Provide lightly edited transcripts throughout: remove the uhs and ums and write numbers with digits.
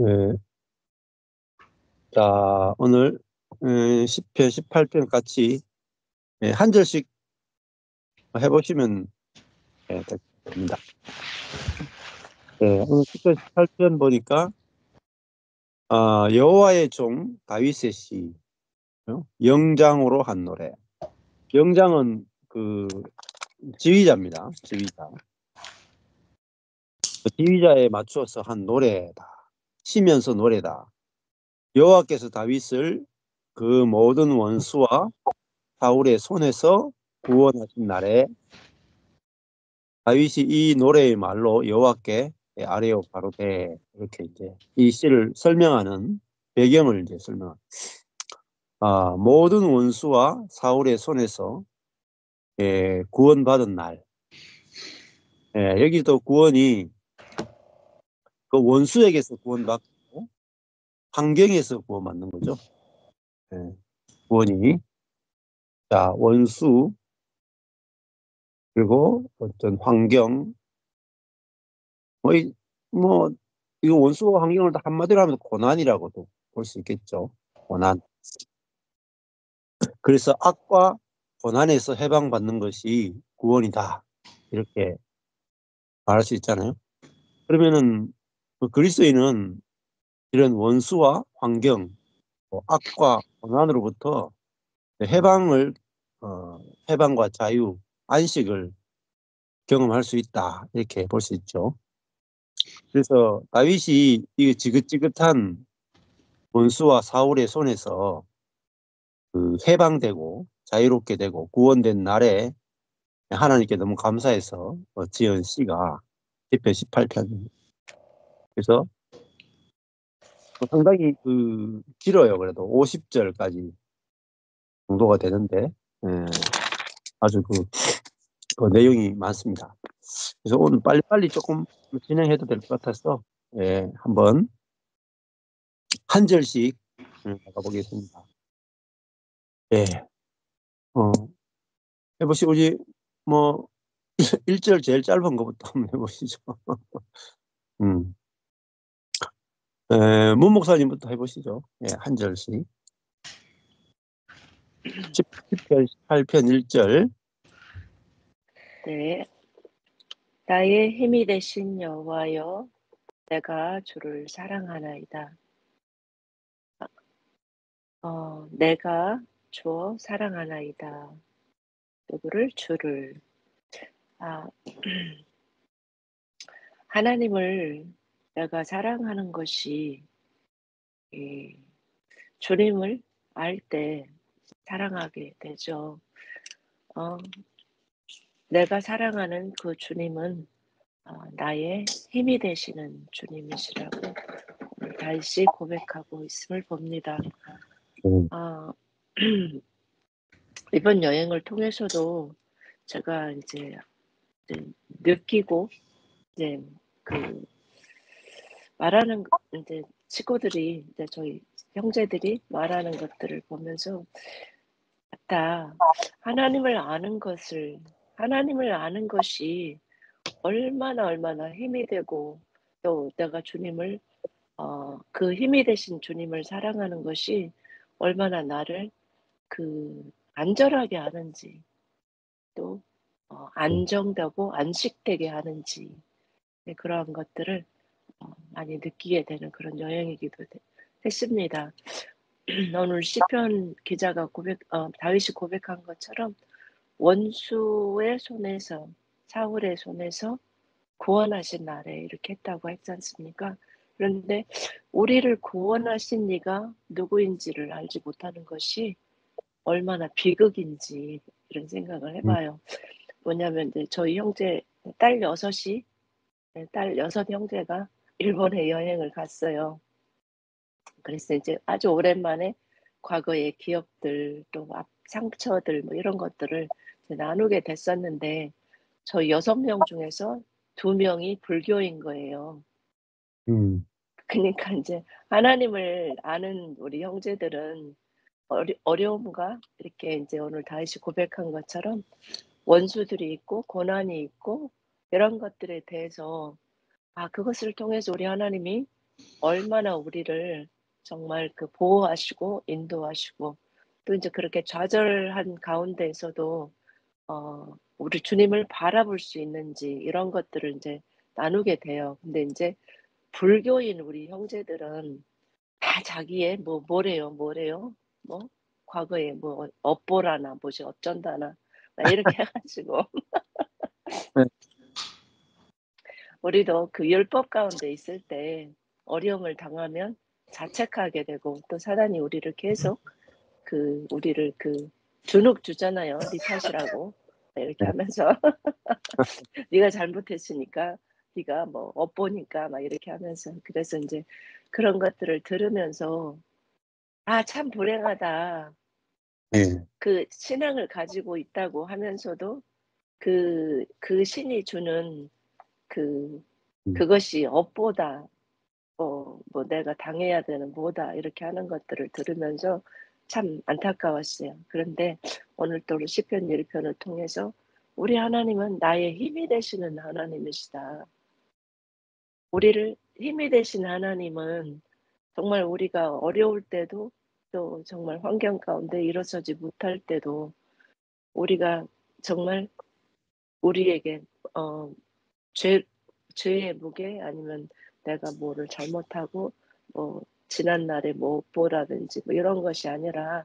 네. 자, 오늘 10편, 18편 같이 한 절씩 해보시면 됩니다. 오늘 10편, 18편 보니까 여호와의 종 다윗의 시, 영장으로 한 노래. 영장은 그 지휘자입니다. 지휘자. 그 지휘자에 맞추어서 한 노래다. 시면서 노래다. 여호와께서 다윗을 그 모든 원수와 사울의 손에서 구원하신 날에 다윗이 이 노래의 말로 여호와께 아뢰어 가로되, 이렇게 이제 이 시를 설명하는 배경을 이제 모든 원수와 사울의 손에서 구원받은 날. 여기도 구원이 그 원수에게서 구원받고 환경에서 구원받는 거죠. 구원이 자, 원수 그리고 어떤 환경, 뭐 이거 원수와 환경을 다 한마디로 하면 고난이라고도 볼 수 있겠죠. 고난. 그래서 악과 고난에서 해방받는 것이 구원이다, 이렇게 말할 수 있잖아요. 그러면은 그리스도인은 이런 원수와 환경, 악과 고난으로부터 해방을 해방과 자유, 안식을 경험할 수 있다, 이렇게 볼 수 있죠. 그래서 다윗이 이 지긋지긋한 원수와 사울의 손에서 해방되고 자유롭게 되고 구원된 날에 하나님께 너무 감사해서 지은 시가 시편 18편입니다. 그래서 상당히 길어요. 그래도 50절까지 정도가 되는데 아주 그 내용이 많습니다. 그래서 오늘 빨리빨리 조금 진행해도 될 것 같아서 한번 한 절씩 나가보겠습니다. 해보시고 뭐 1절 제일 짧은 것부터 한번 해보시죠. 문 목사님부터 해보시죠. 한 절씩. 10편, 18편 1절. 네. 나의 힘이 되신 여호와여, 내가 주를 사랑하나이다. 내가 주 사랑하나이다. 누구를? 주를. 하나님을 내가 사랑하는 것이 주님을 알 때 사랑하게 되죠. 내가 사랑하는 그 주님은 나의 힘이 되시는 주님이시라고 오늘 다시 고백하고 있음을 봅니다. 이번 여행을 통해서도 제가 이제 느끼고 이제 말하는 이제 친구들이 이제 저희 형제들이 말하는 것들을 보면서 맞다. 하나님을 아는 것이 얼마나 힘이 되고 또 내가 주님을 그 힘이 되신 주님을 사랑하는 것이 얼마나 나를 안전하게 하는지 또 안정되고 안식되게 하는지 그러한 것들을 많이 느끼게 되는 그런 여행이기도 했습니다. 오늘 시편 기자가 다윗이 고백한 것처럼 원수의 손에서 사울의 손에서 구원하신 날에 이렇게 했다고 했지 않습니까? 그런데 우리를 구원하신 이가 누구인지를 알지 못하는 것이 얼마나 비극인지 이런 생각을 해봐요. 뭐냐면 이제 저희 형제 딸 6 형제가 일본에 여행을 갔어요. 그래서 이제 아주 오랜만에 과거의 기억들 또 상처들 뭐 이런 것들을 나누게 됐었는데 저희 6명 중에서 2명이 불교인 거예요. 그러니까 이제 하나님을 아는 우리 형제들은 어려움과 이렇게 이제 오늘 다윗이 고백한 것처럼 원수들이 있고 고난이 있고 이런 것들에 대해서 그것을 통해서 우리 하나님이 얼마나 우리를 정말 그 보호하시고 인도하시고 또 인제 그렇게 좌절한 가운데에서도 우리 주님을 바라볼 수 있는지 이런 것들을 인제 나누게 돼요. 근데 인제 불교인 우리 형제들은 다 자기의 뭐래요, 뭐래요? 뭐 과거에 뭐 업보라나 뭐지 어쩐다나 막 이렇게 해 가지고 네. 우리도 그 율법 가운데 있을 때 어려움을 당하면 자책하게 되고 또 사단이 우리를 계속 우리를 주눅 주잖아요. "네 탓이라고." 이렇게 네. 하면서 "네가 잘못했으니까 네가 뭐 업보니까." 막 이렇게 하면서 그래서 인제 그런 것들을 들으면서 '아 참 불행하다.' 네. 그 신앙을 가지고 있다고 하면서도 그 신이 주는 그 음. 그것이 업보다. 뭐 '내가 당해야 되는 뭐다.' 이렇게 하는 것들을 들으면서 참 안타까웠어요. 그런데 오늘 또 우리 시편 1 편을 통해서 '우리 하나님은 나의 힘이 되시는 하나님이시다.' 우리를 힘이 되신 하나님은 정말 우리가 어려울 때도 또 정말 환경 가운데 일어서지 못할 때도 우리가 정말 우리에게 어 죄 죄의 무게 아니면 내가 뭐를 잘못하고 뭐 지난 날의 뭐 업보라든지 뭐 이런 것이 아니라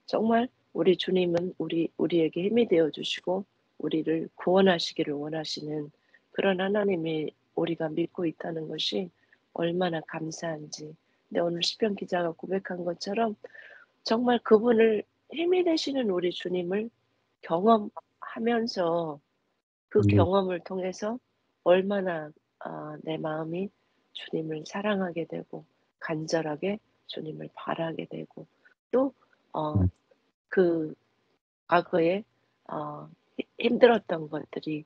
정말 우리 주님은 우리에게 힘이 되어 주시고 우리를 구원하시기를 원하시는 그런 하나님이 우리가 믿고 있다는 것이 얼마나 감사한지. 근데 오늘 시편 기자가 고백한 것처럼 정말 그분을 힘이 되시는 우리 주님을 경험하면서 그 음. 경험을 통해서 얼마나 내 마음이 주님을 사랑하게 되고 간절하게 주님을 바라게 되고 또 어 음. 그 과거에 힘들었던 것들이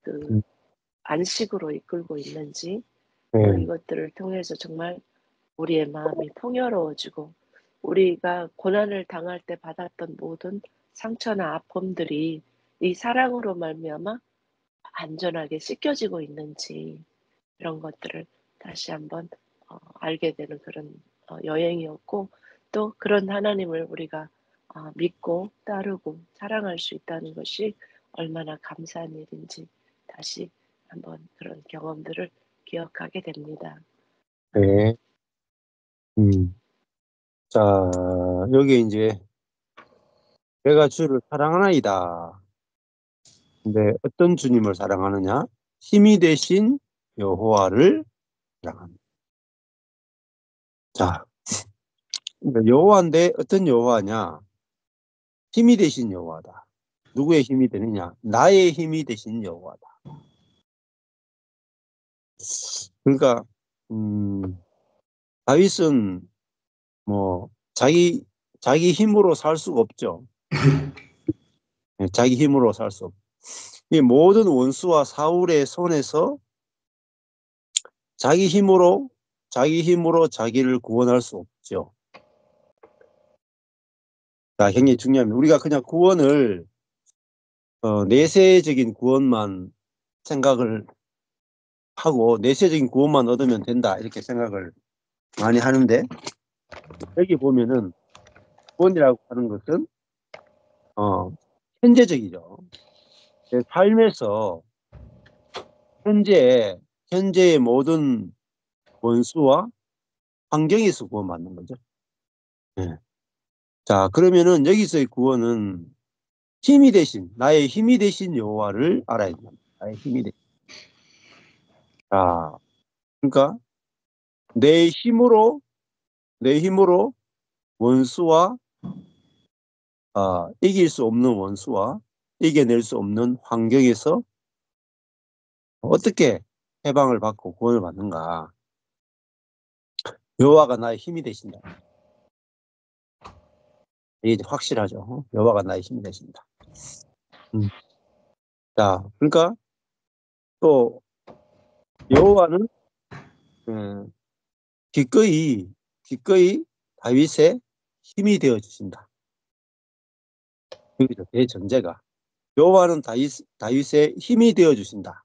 그 음. 안식으로 이끌고 있는지 또 네. 이것들을 통해서 정말 우리의 마음이 풍요로워지고 우리가 고난을 당할 때 받았던 모든 상처나 아픔들이 이 사랑으로 말미암아 안전하게 씻겨지고 있는지 이런 것들을 다시 한번 알게 되는 그런 여행이었고 또 그런 하나님을 우리가 믿고 따르고 사랑할 수 있다는 것이 얼마나 감사한 일인지 다시 한번 그런 경험들을 기억하게 됩니다. 네. 음. 자, 여기 이제 "내가 주를 사랑하나이다." 근데 어떤 주님을 사랑하느냐? 힘이 되신 여호와를 사랑한다. 자, 그러니까 여호와인데 어떤 여호와냐? 힘이 되신 여호와다. 누구의 힘이 되느냐? 나의 힘이 되신 여호와다. 그러니까 다윗은 뭐 자기 힘으로 살 수가 없죠. 예, 자기 힘으로 살 수 없. 이 모든 원수와 사울의 손에서 자기 힘으로 자기를 구원할 수 없죠. 자, 굉장히 중요합니다. 우리가 그냥 구원을 내세적인 구원만 생각을 하고 '내세적인 구원만 얻으면 된다.' 이렇게 생각을 많이 하는데 여기 보면은 구원이라고 하는 것은 어 현재적이죠. 내 삶에서 현재의 모든 원수와 환경에서 구원받는 거죠. 예. 자, 그러면은 여기서의 구원은 나의 힘이 되신 여호와를 알아야 된다. 나의 힘이 되. 자, 그러니까 내 힘으로 원수와 이길 수 없는 원수와 이겨낼 수 없는 환경에서 어떻게 해방을 받고 구원을 받는가? 여호와가 나의 힘이 되신다. 이게 이제 확실하죠. 여호와가 나의 힘이 되신다. 음. 자, 그러니까 또 여호와는 음 기꺼이 다윗의 힘이 되어 주신다. 여기서 대전제가 여호와는 다윗의 힘이 되어 주신다.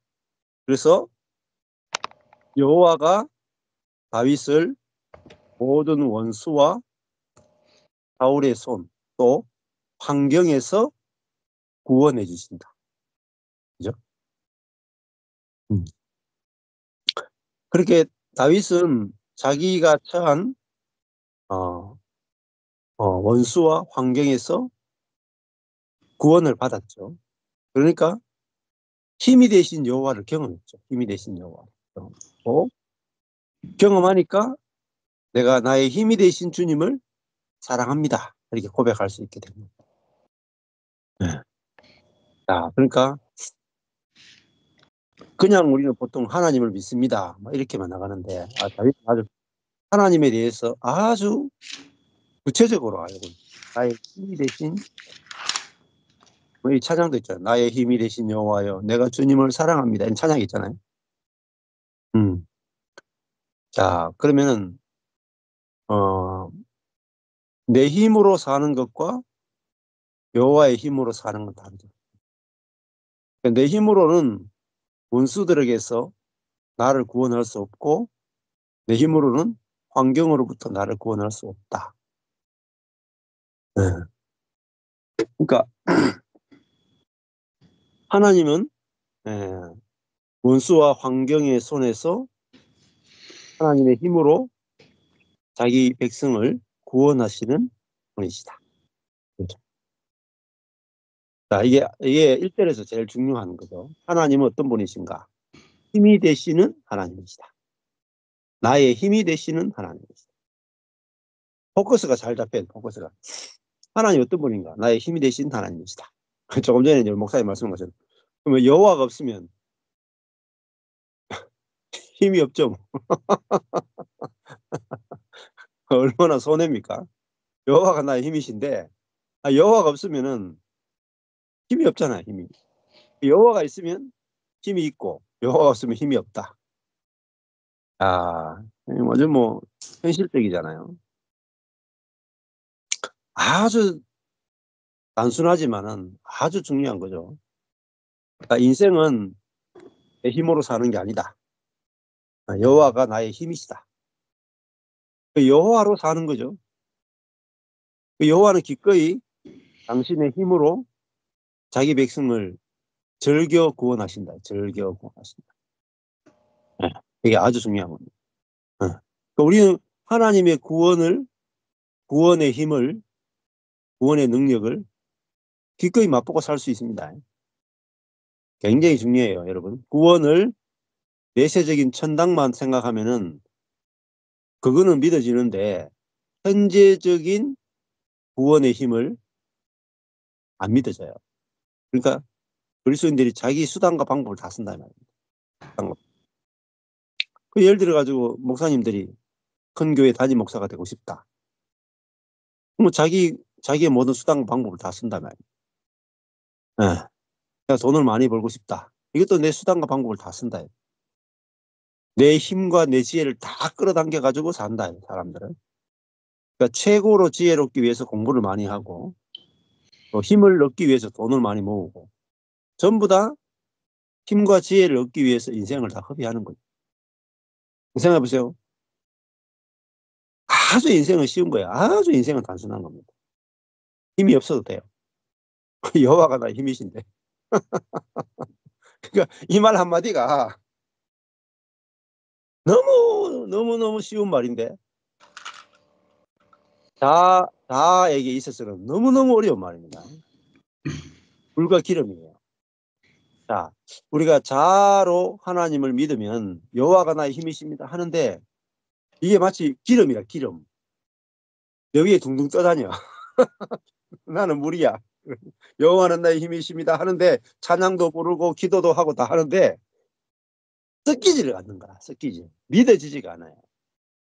그래서 여호와가 다윗을 모든 원수와 사울의 손, 또 환경에서 구원해 주신다. 그죠? 그렇게 다윗은 자기가 처한 원수와 환경에서 구원을 받았죠. 그러니까 힘이 되신 여호와를 경험했죠. 힘이 되신 여호와를 경험했고, 경험하니까 내가 나의 힘이 되신 주님을 사랑합니다. 이렇게 고백할 수 있게 됩니다. 네. 자, 그러니까 그냥 우리는 보통 하나님을 믿습니다. 이렇게만 나가는데, 다윗은 아주 하나님에 대해서 아주 구체적으로 알고 있어요. 나의 힘이 되신, 이 찬양도 있잖아요. 나의 힘이 되신 여호와여, 내가 주님을 사랑합니다. 이런 찬양이 있잖아요. 자, 그러면은 내 힘으로 사는 것과 여호와의 힘으로 사는 건 다르죠. 내 힘으로는 원수들에게서 나를 구원할 수 없고, 내 힘으로는 환경으로부터 나를 구원할 수 없다. 네. 그러니까 하나님은 원수와 환경의 손에서 하나님의 힘으로 자기 백성을 구원하시는 분이시다. 그렇죠. 자, 이게 1절에서 제일 중요한 거죠. 하나님은 어떤 분이신가? 힘이 되시는 하나님이시다. 나의 힘이 되시는 하나님이시다. 포커스가 잘 잡혀요. 포커스가. 하나님 어떤 분인가? 나의 힘이 되신 하나님이시다. 조금 전에 목사님 말씀한 것처럼, 그러면 여호와가 없으면 힘이 없죠. 얼마나 손해입니까? 여호와가 나의 힘이신데, 여호와가 없으면은 힘이 없잖아요. 힘이. 여호와가 있으면 힘이 있고, 여호와가 없으면 힘이 없다. 완전 현실적이잖아요. 아주 단순하지만은 아주 중요한 거죠. 그러니까 인생은 내 힘으로 사는 게 아니다. 여호와가 나의 힘이시다. 그 여호와로 사는 거죠. 그 여호와는 기꺼이 당신의 힘으로 자기 백성을 즐겨 구원하신다. 즐겨 구원하신다. 네, 이게 아주 중요한 겁니다. 그러니까 우리는 하나님의 구원의 힘을, 구원의 능력을 기꺼이 맛보고 살 수 있습니다. 굉장히 중요해요, 여러분. 구원을 내세적인 천당만 생각하면은 그거는 믿어지는데, 현재적인 구원의 힘을 안 믿어져요. 그러니까 그리스도인들이 자기 수단과 방법을 다 쓴다는 말입니다. 예를 들어 가지고 목사님들이 큰 교회 담임 목사가 되고 싶다. 그럼 자기의 모든 수단과 방법을 다 쓴단 말이에요. 네. 내가 돈을 많이 벌고 싶다. 이것도 내 수단과 방법을 다 쓴다. 내 힘과 내 지혜를 다 끌어당겨 가지고 산다, 사람들은. 그러니까 최고로 지혜롭기 위해서 공부를 많이 하고, 또 힘을 얻기 위해서 돈을 많이 모으고, 전부 다 힘과 지혜를 얻기 위해서 인생을 다 허비하는 거죠. 생각해 보세요. 아주 인생은 쉬운 거예요. 아주 인생은 단순한 겁니다. 힘이 없어도 돼요. 여호와가 나의 힘이신데. 그러니까 이 말 한마디가 너무 쉬운 말인데, 자에게 있어서는 너무너무 어려운 말입니다. 불과 기름이에요. 자, 우리가 자로 하나님을 믿으면 여호와가 나의 힘이십니다 하는데, 이게 마치 기름이라, 기름. 내 위에 둥둥 떠다녀. 나는 물이야. 여호와는 나의 힘이십니다 하는데, 찬양도 부르고 기도도 하고 다 하는데 섞이지를 않는 거야. 섞이지. 믿어지지가 않아요.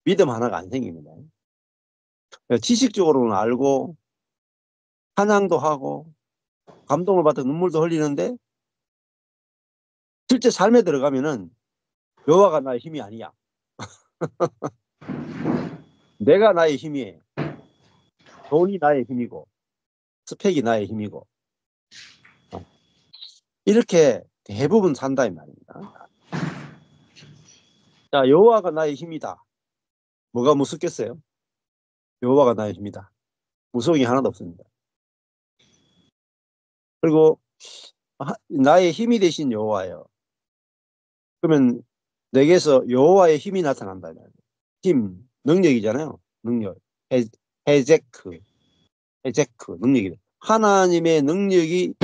믿음 하나가 안 생깁니다. 지식적으로는 알고 찬양도 하고 감동을 받아 눈물도 흘리는데, 실제 삶에 들어가면은 여호와가 나의 힘이 아니야. 내가 나의 힘이에요. 돈이 나의 힘이고, 스펙이 나의 힘이고, 이렇게 대부분 산다 이 말입니다. 자, 여호와가 나의 힘이다. 뭐가 무섭겠어요? 여호와가 나의 힘이다. 무서운 게 하나도 없습니다. 그리고 나의 힘이 되신 여호와예요. 그러면 내게서 여호와의 힘이 나타난다. 힘, 능력이잖아요. 능력. 헤제크, 능력이. 하나님의 능력이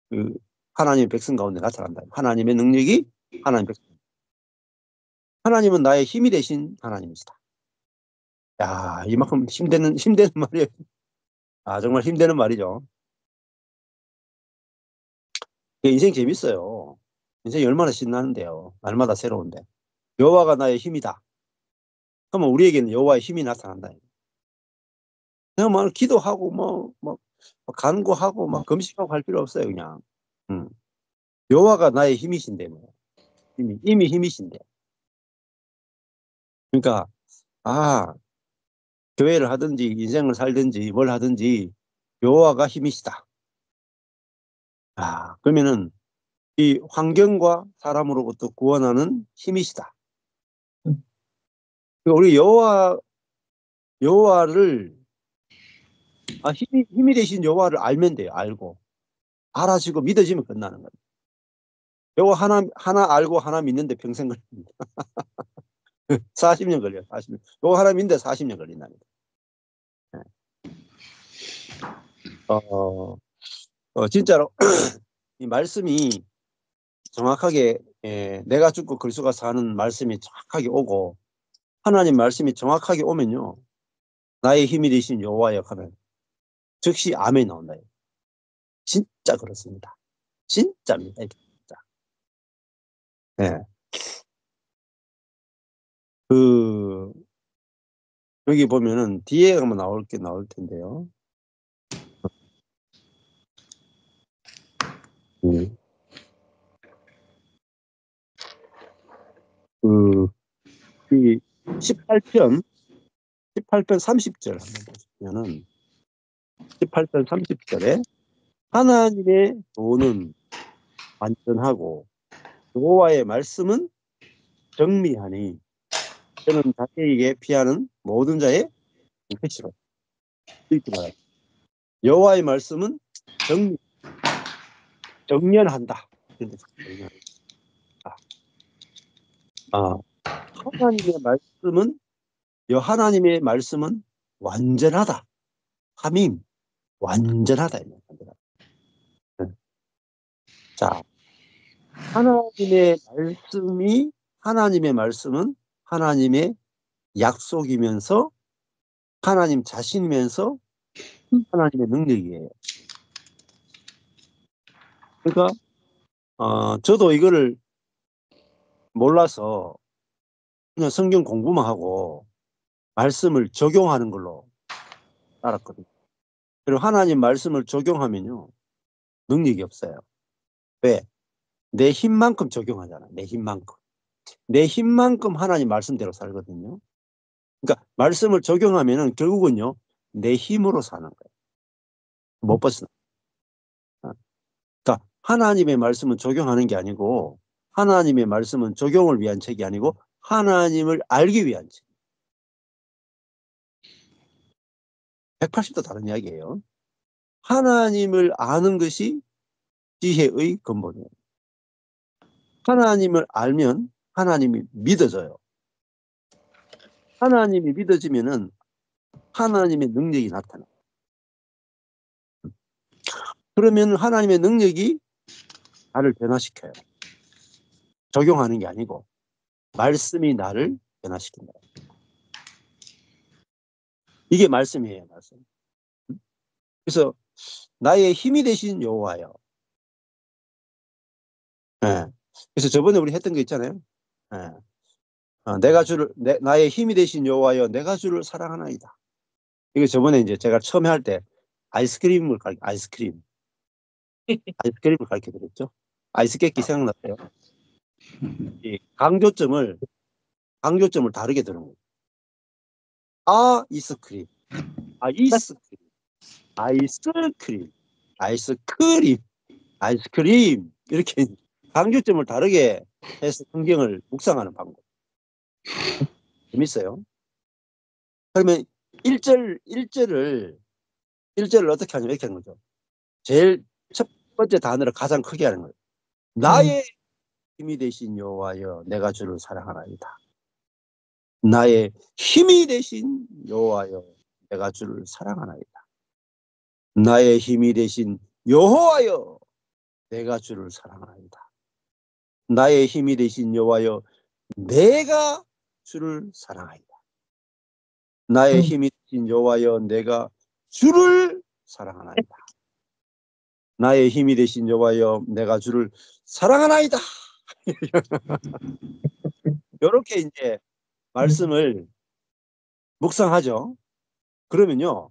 그 하나님의 백성 가운데 나타난다. 하나님의 능력이 하나님 백성. 하나님은 나의 힘이 되신 하나님이시다. 야, 이만큼 힘드는 말이에요. 아, 정말 힘드는 말이죠. 인생 재밌어요. 인생이 얼마나 신나는데요. 날마다 새로운데. 여호와가 나의 힘이다. 그러면 우리에게는 여호와의 힘이 나타난다. 그냥 막 기도하고 뭐 간구하고 막 금식하고 할 필요 없어요. 그냥. 여호와가 나의 힘이신데 뭐. 이미 힘이신데. 그러니까 교회를 하든지 인생을 살든지 뭘 하든지 여호와가 힘이시다. 그러면은 이 환경과 사람으로부터 구원하는 힘이시다. 우리 여호와를 힘이 되신 여호와를 알면 돼요. 알고 알아지고 믿어지면 끝나는 거예요. 여호와 하나 알고 하나 믿는데 평생 걸립니다. 40년 걸려요. 40년. 여호와 하나 믿는데 40년 걸린답니다. 진짜로 이 말씀이 정확하게 내가 죽고 그리스도가 사는 말씀이 정확하게 오고 하나님 말씀이 정확하게 오면요. 나의 힘이 되신 여호와여 하면 즉시 아멘 나온다. 진짜 그렇습니다. 진짜입니다. 진짜. 네. 여기 보면은 뒤에 한번 나올 텐데요. 이 18편 30절 한번 보시면은 18편 30절에 하나님의 도는 완전하고 여호와의 말씀은 정미하니 저는 자기에게 피하는 모든 자의 패치로 이렇게 말합니다. 여호와의 말씀은 정련한다. 하나님의 말씀은 완전하다. 함임 완전하다. 자, 하나님의 말씀은 하나님의 약속이면서 하나님 자신이면서 하나님의 능력이에요. 그러니까 저도 이거를 몰라서 그냥 성경 공부만 하고 말씀을 적용하는 걸로 알았거든요. 그리고 하나님 말씀을 적용하면요. 능력이 없어요. 왜? 내 힘만큼 적용하잖아. 내 힘만큼 하나님 말씀대로 살거든요. 그러니까 말씀을 적용하면은 결국은요. 내 힘으로 사는 거예요. 못 벗어나. 그러니까 하나님의 말씀은 적용하는 게 아니고 하나님의 말씀은 적용을 위한 책이 아니고 하나님을 알기 위한 책. 180도 다른 이야기예요. 하나님을 아는 것이 지혜의 근본이에요. 하나님을 알면 하나님이 믿어져요. 하나님이 믿어지면은 하나님의 능력이 나타나요. 그러면 하나님의 능력이 나를 변화시켜요. 적용하는 게 아니고 말씀이 나를 변화시킨다. 이게 말씀이에요. 말씀. 그래서 나의 힘이 되신 여호와여. 네. 그래서 저번에 우리 했던 거 있잖아요. 네. 나의 힘이 되신 여호와여 내가 주를 사랑하나이다. 이거 저번에 이제 제가 처음에 할 때 아이스크림을 가르쳐 드렸죠. 아이스 깨끼 생각났어요. 이 강조점을 다르게 두는 거예요. 이스크림, 아이스크림 이렇게 강조점을 다르게 해서 성경을 묵상하는 방법. 재밌어요. 그러면 1절을 어떻게 하냐면 이렇게 하는 거죠. 제일 첫 번째 단어를 가장 크게 하는 거예요. 나의 힘이 되신 여호와여 내가 주를 사랑하나이다. 나의 힘이 되신 여호와여 내가 주를 사랑하나이다. 나의 힘이 되신 여호와여 내가 주를 사랑하나이다. 나의 힘이 되신 여호와여 내가 주를 사랑하이다. 나의 힘이 되신 여호와여 내가 주를 사랑하나이다. 나의 힘이 되신 여호와여 내가 주를 사랑하나이다. 이렇게 이제 말씀을 묵상하죠. 그러면요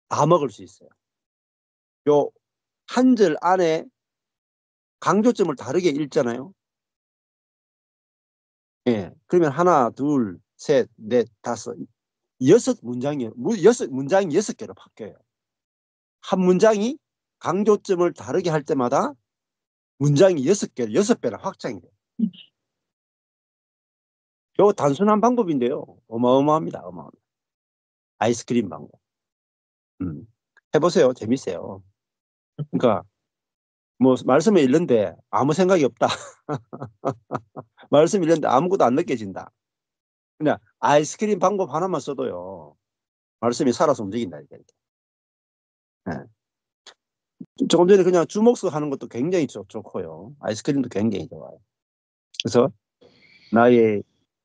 다 먹을 수 있어요. 요 한 절 안에 강조점을 다르게 읽잖아요. 예. 그러면 하나, 둘, 셋, 넷, 다섯, 여섯 문장이 6개로 바뀌어요. 한 문장이 강조점을 다르게 할 때마다 문장이 6배나 확장이 돼요. 요 단순한 방법인데요. 어마어마합니다. 어마어마합니다. 아이스크림 방법. 해보세요. 재밌어요. 그러니까 뭐 말씀을 읽는데 아무 생각이 없다. 말씀 읽는데 아무것도 안 느껴진다. 그냥 아이스크림 방법 하나만 써도요. 말씀이 살아서 움직인다. 이렇게. 네. 조금 전에 그냥 주먹수 하는 것도 굉장히 좋고요. 아이스크림도 굉장히 좋아요. 그래서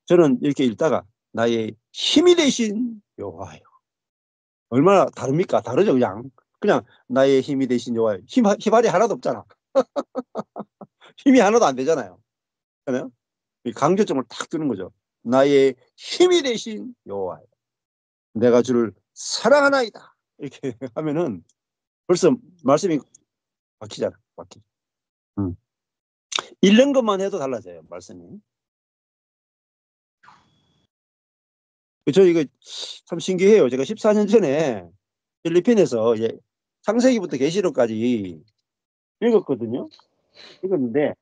저는 이렇게 읽다가 나의 힘이 되신 여호와여. 얼마나 다릅니까? 다르죠, 그냥 나의 힘이 되신 여호와여. 힘알이 하나도 없잖아. 힘이 하나도 안 되잖아요. 그래요? 강조점을 탁 두는 거죠. 나의 힘이 되신 여호와여. 내가 주를 사랑하나이다. 이렇게 하면은 벌써 말씀이 바뀌잖아. 바뀌죠. 읽는 것만 해도 달라져요, 말씀이. 저 이거 참 신기해요. 제가 14년 전에 필리핀에서 창세기부터 계시록까지 읽었거든요. 읽었는데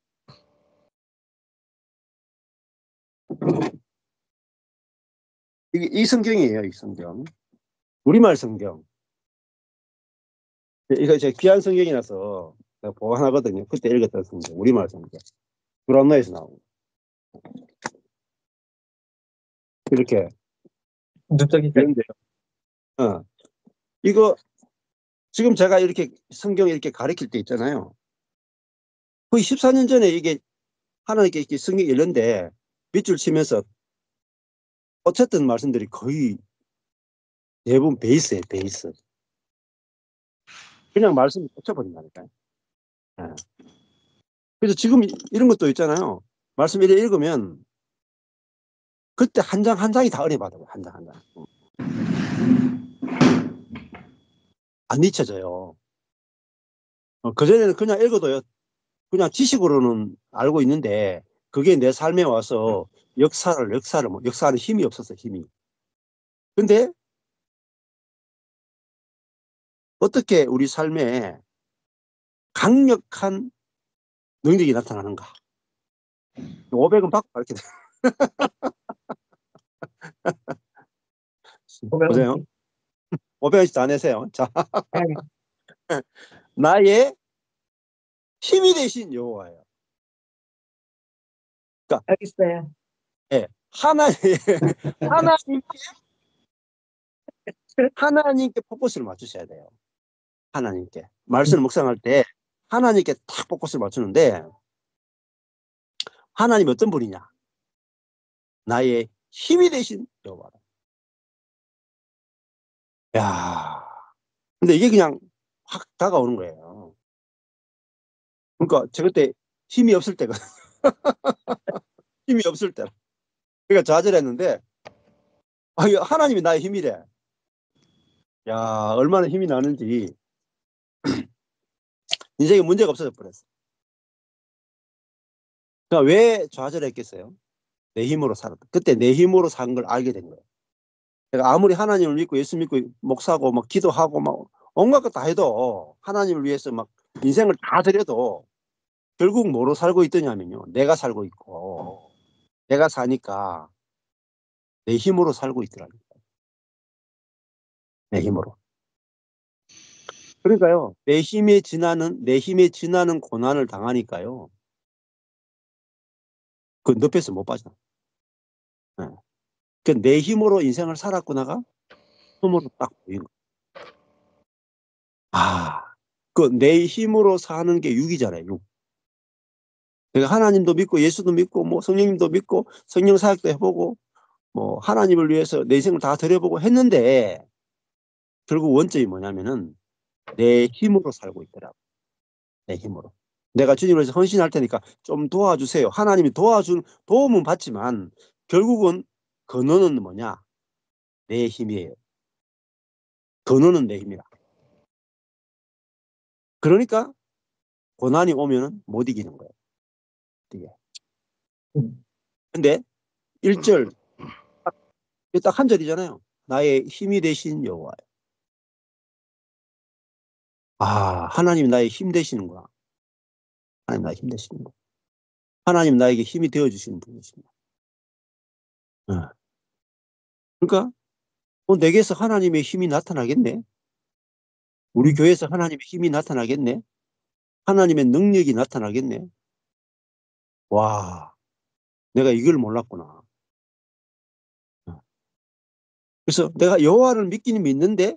이 성경이에요. 이 성경. 우리말 성경. 이거 제 귀한 성경이라서 제가 보관하거든요. 그때 읽었던 성경. 우리말 성경. 불안노에서 나오고. 이렇게. 그런데요. 이거 지금 제가 이렇게 성경 이렇게 가르칠 때 있잖아요. 거의 14년 전에 이게 하나님께 이렇게 성경 읽는데 밑줄 치면서 어쨌든 말씀들이 거의 대부분 베이스예요. 베이스. 그냥 말씀을 꽂혀버린다니까요. 네. 그래서 지금 이런 것도 있잖아요. 말씀 이렇게 읽으면 그때 한 장 한 장이 다 은혜받아요. 한 장 한 장. 안 잊혀져요. 그전에는 그냥 읽어도요. 그냥 지식으로는 알고 있는데 그게 내 삶에 와서 역사하는 힘이 없었어요. 힘이. 근데 어떻게 우리 삶에 강력한 능력이 나타나는가. 500원 받고 가르쳐 드려요. 보세요. 500원씩 다 내세요. 자, 나의 힘이 되신 여호와예요. 그러니까 알겠어요. 예, 하나님께 포커스를 맞추셔야 돼요. 하나님께. 말씀을 묵상할 때 하나님께 딱 포커스를 맞추는데 하나님이 어떤 분이냐? 나의 힘이 되신 여호와. 야, 근데 이게 그냥 확 다가오는 거예요. 그러니까 제가 그때 힘이 없을 때가 힘이 없을 때. 그러니까 좌절했는데 하나님이 나의 힘이래. 야, 얼마나 힘이 나는지 인생에 문제가 없어져 버렸어. 그러니까 왜 좌절했겠어요? 내 힘으로 살았다. 그때 내 힘으로 산 걸 알게 된 거예요. 내가 아무리 하나님을 믿고 예수 믿고 목사고 막 기도하고 막 온갖 것 다 해도 하나님을 위해서 막 인생을 다 드려도 결국 뭐로 살고 있더냐면요. 내가 살고 있고 내가 사니까 내 힘으로 살고 있더라니까. 내 힘으로. 그러니까요. 내 힘에 지나는 고난을 당하니까요. 그 늪에서 못 빠져. 예. 그 내 힘으로 인생을 살았구나가 처음으로 딱 보인 거. 그 내 힘으로 사는 게 육이잖아요, 육. 그러니까 하나님도 믿고 예수도 믿고 뭐 성령님도 믿고 성령 사역도 해보고 뭐 하나님을 위해서 내 인생을 다 드려보고 했는데 결국 원점이 뭐냐면은 내 힘으로 살고 있더라고. 내 힘으로. 내가 주님을 위해서 헌신할 테니까 좀 도와주세요. 하나님이 도움은 받지만 결국은 근원은 뭐냐? 내 힘이에요. 근원은 내 힘이라. 그러니까 고난이 오면은 못 이기는 거예요. 이게. 근데 1절 딱 한 절이잖아요. 나의 힘이 되신 여호와. 하나님 나의 힘 되시는구나. 하나님 나의 힘 되시는구나. 하나님 나에게 힘이 되어주시는 분이십니다. 그러니까 내게서 하나님의 힘이 나타나겠네. 우리 교회에서 하나님의 힘이 나타나겠네. 하나님의 능력이 나타나겠네. 와, 내가 이걸 몰랐구나. 그래서 내가 여호와를 믿기는 믿는데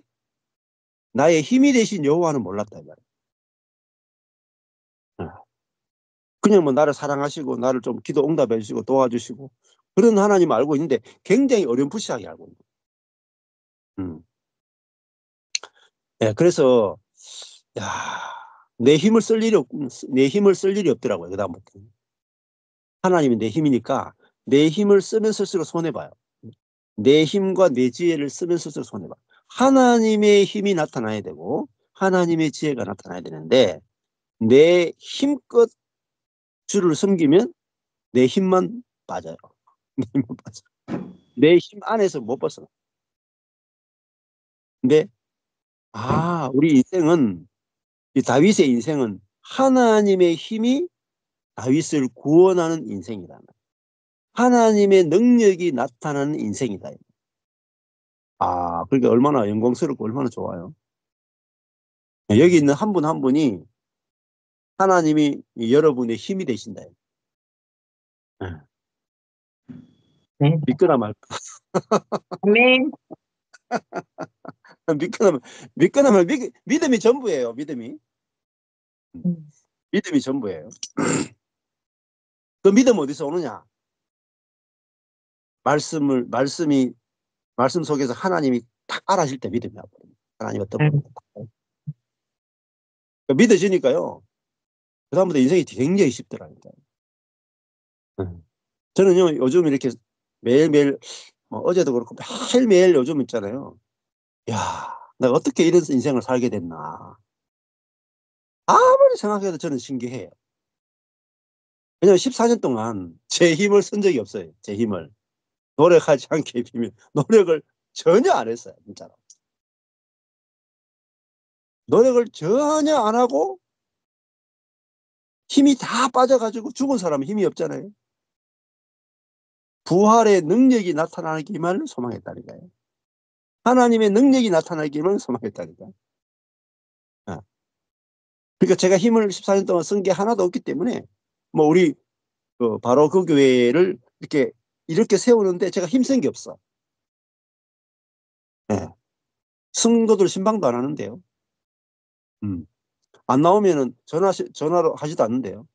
나의 힘이 되신 여호와는 몰랐다 이 말이야. 그냥 뭐 나를 사랑하시고 나를 좀 기도 응답해 주시고 도와주시고 그런 하나님 알고 있는데 굉장히 어렴풋이하게 알고 있는 거예요. 네, 그래서 내 힘을 쓸 일이 없더라고요. 그다음부터 하나님이 내 힘이니까 내 힘을 쓰면 쓸수록 손해 봐요. 내 힘과 내 지혜를 쓰면 쓸수록 손해 봐. 하나님의 힘이 나타나야 되고 하나님의 지혜가 나타나야 되는데 내 힘껏 주를 섬기면 내 힘만 빠져요. 내 힘만 빠져. 내 힘 안에서 못 벗어나. 근데 우리 인생은 이 다윗의 인생은 하나님의 힘이 다윗을 구원하는 인생이다. 하나님의 능력이 나타나는 인생이다. 그러니까 얼마나 영광스럽고 얼마나 좋아요. 여기 있는 한 분 한 분이 하나님이 여러분의 힘이 되신다. 네. 믿거나 말까. 아멘. 믿거나 말 믿음이 전부예요. 믿음이 전부예요. 그 믿음 어디서 오느냐? 말씀 속에서 하나님이 딱 알아실 때 믿음이 와버려요. 하나님 어떤 분인가. 믿어지니까요. 그다음부터 인생이 굉장히 쉽더라니까요. 저는요 요즘 이렇게 매일매일 어제도 그렇고 매일매일 요즘 있잖아요. 내가 어떻게 이런 인생을 살게 됐나. 아무리 생각해도 저는 신기해요. 왜냐면 14년 동안 제 힘을 쓴 적이 없어요. 제 힘을. 노력하지 않게 비면 노력을 전혀 안 했어요. 진짜로. 노력을 전혀 안 하고 힘이 다 빠져가지고 죽은 사람은 힘이 없잖아요. 부활의 능력이 나타나기만 소망했다니까요. 하나님의 능력이 나타나기만 소망했다니까요. 그러니까 제가 힘을 14년 동안 쓴 게 하나도 없기 때문에 우리 바로 그 교회를 이렇게 세우는데 제가 힘쓴 게 없어. 성도들 신방도 안 하는데요. 안 나오면은 전화로 하지도 않는데요.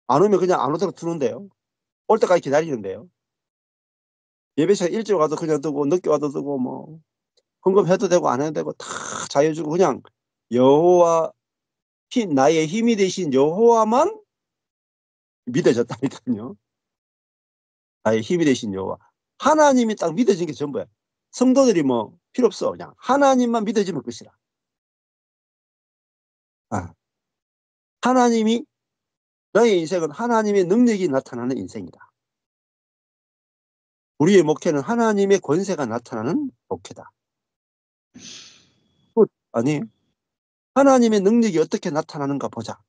안 오면 그냥 안 오도록 두는데요. 올 때까지 기다리는데요. 예배 시간 일찍 와도 그냥 두고 늦게 와도 두고 헌금해도 되고 안 해도 되고 다 자유주고 그냥 여호와 나의 힘이 되신 여호와만 믿어졌다니까요. 나의 힘이 되신 여호와. 하나님이 딱 믿어진 게 전부야. 성도들이 필요 없어. 그냥 하나님만 믿어지면 끝이라. 하나님이 너의 인생은 하나님의 능력이 나타나는 인생이다. 우리의 목회는 하나님의 권세가 나타나는 목회다. 아니 하나님의 능력이 어떻게 나타나는가 보자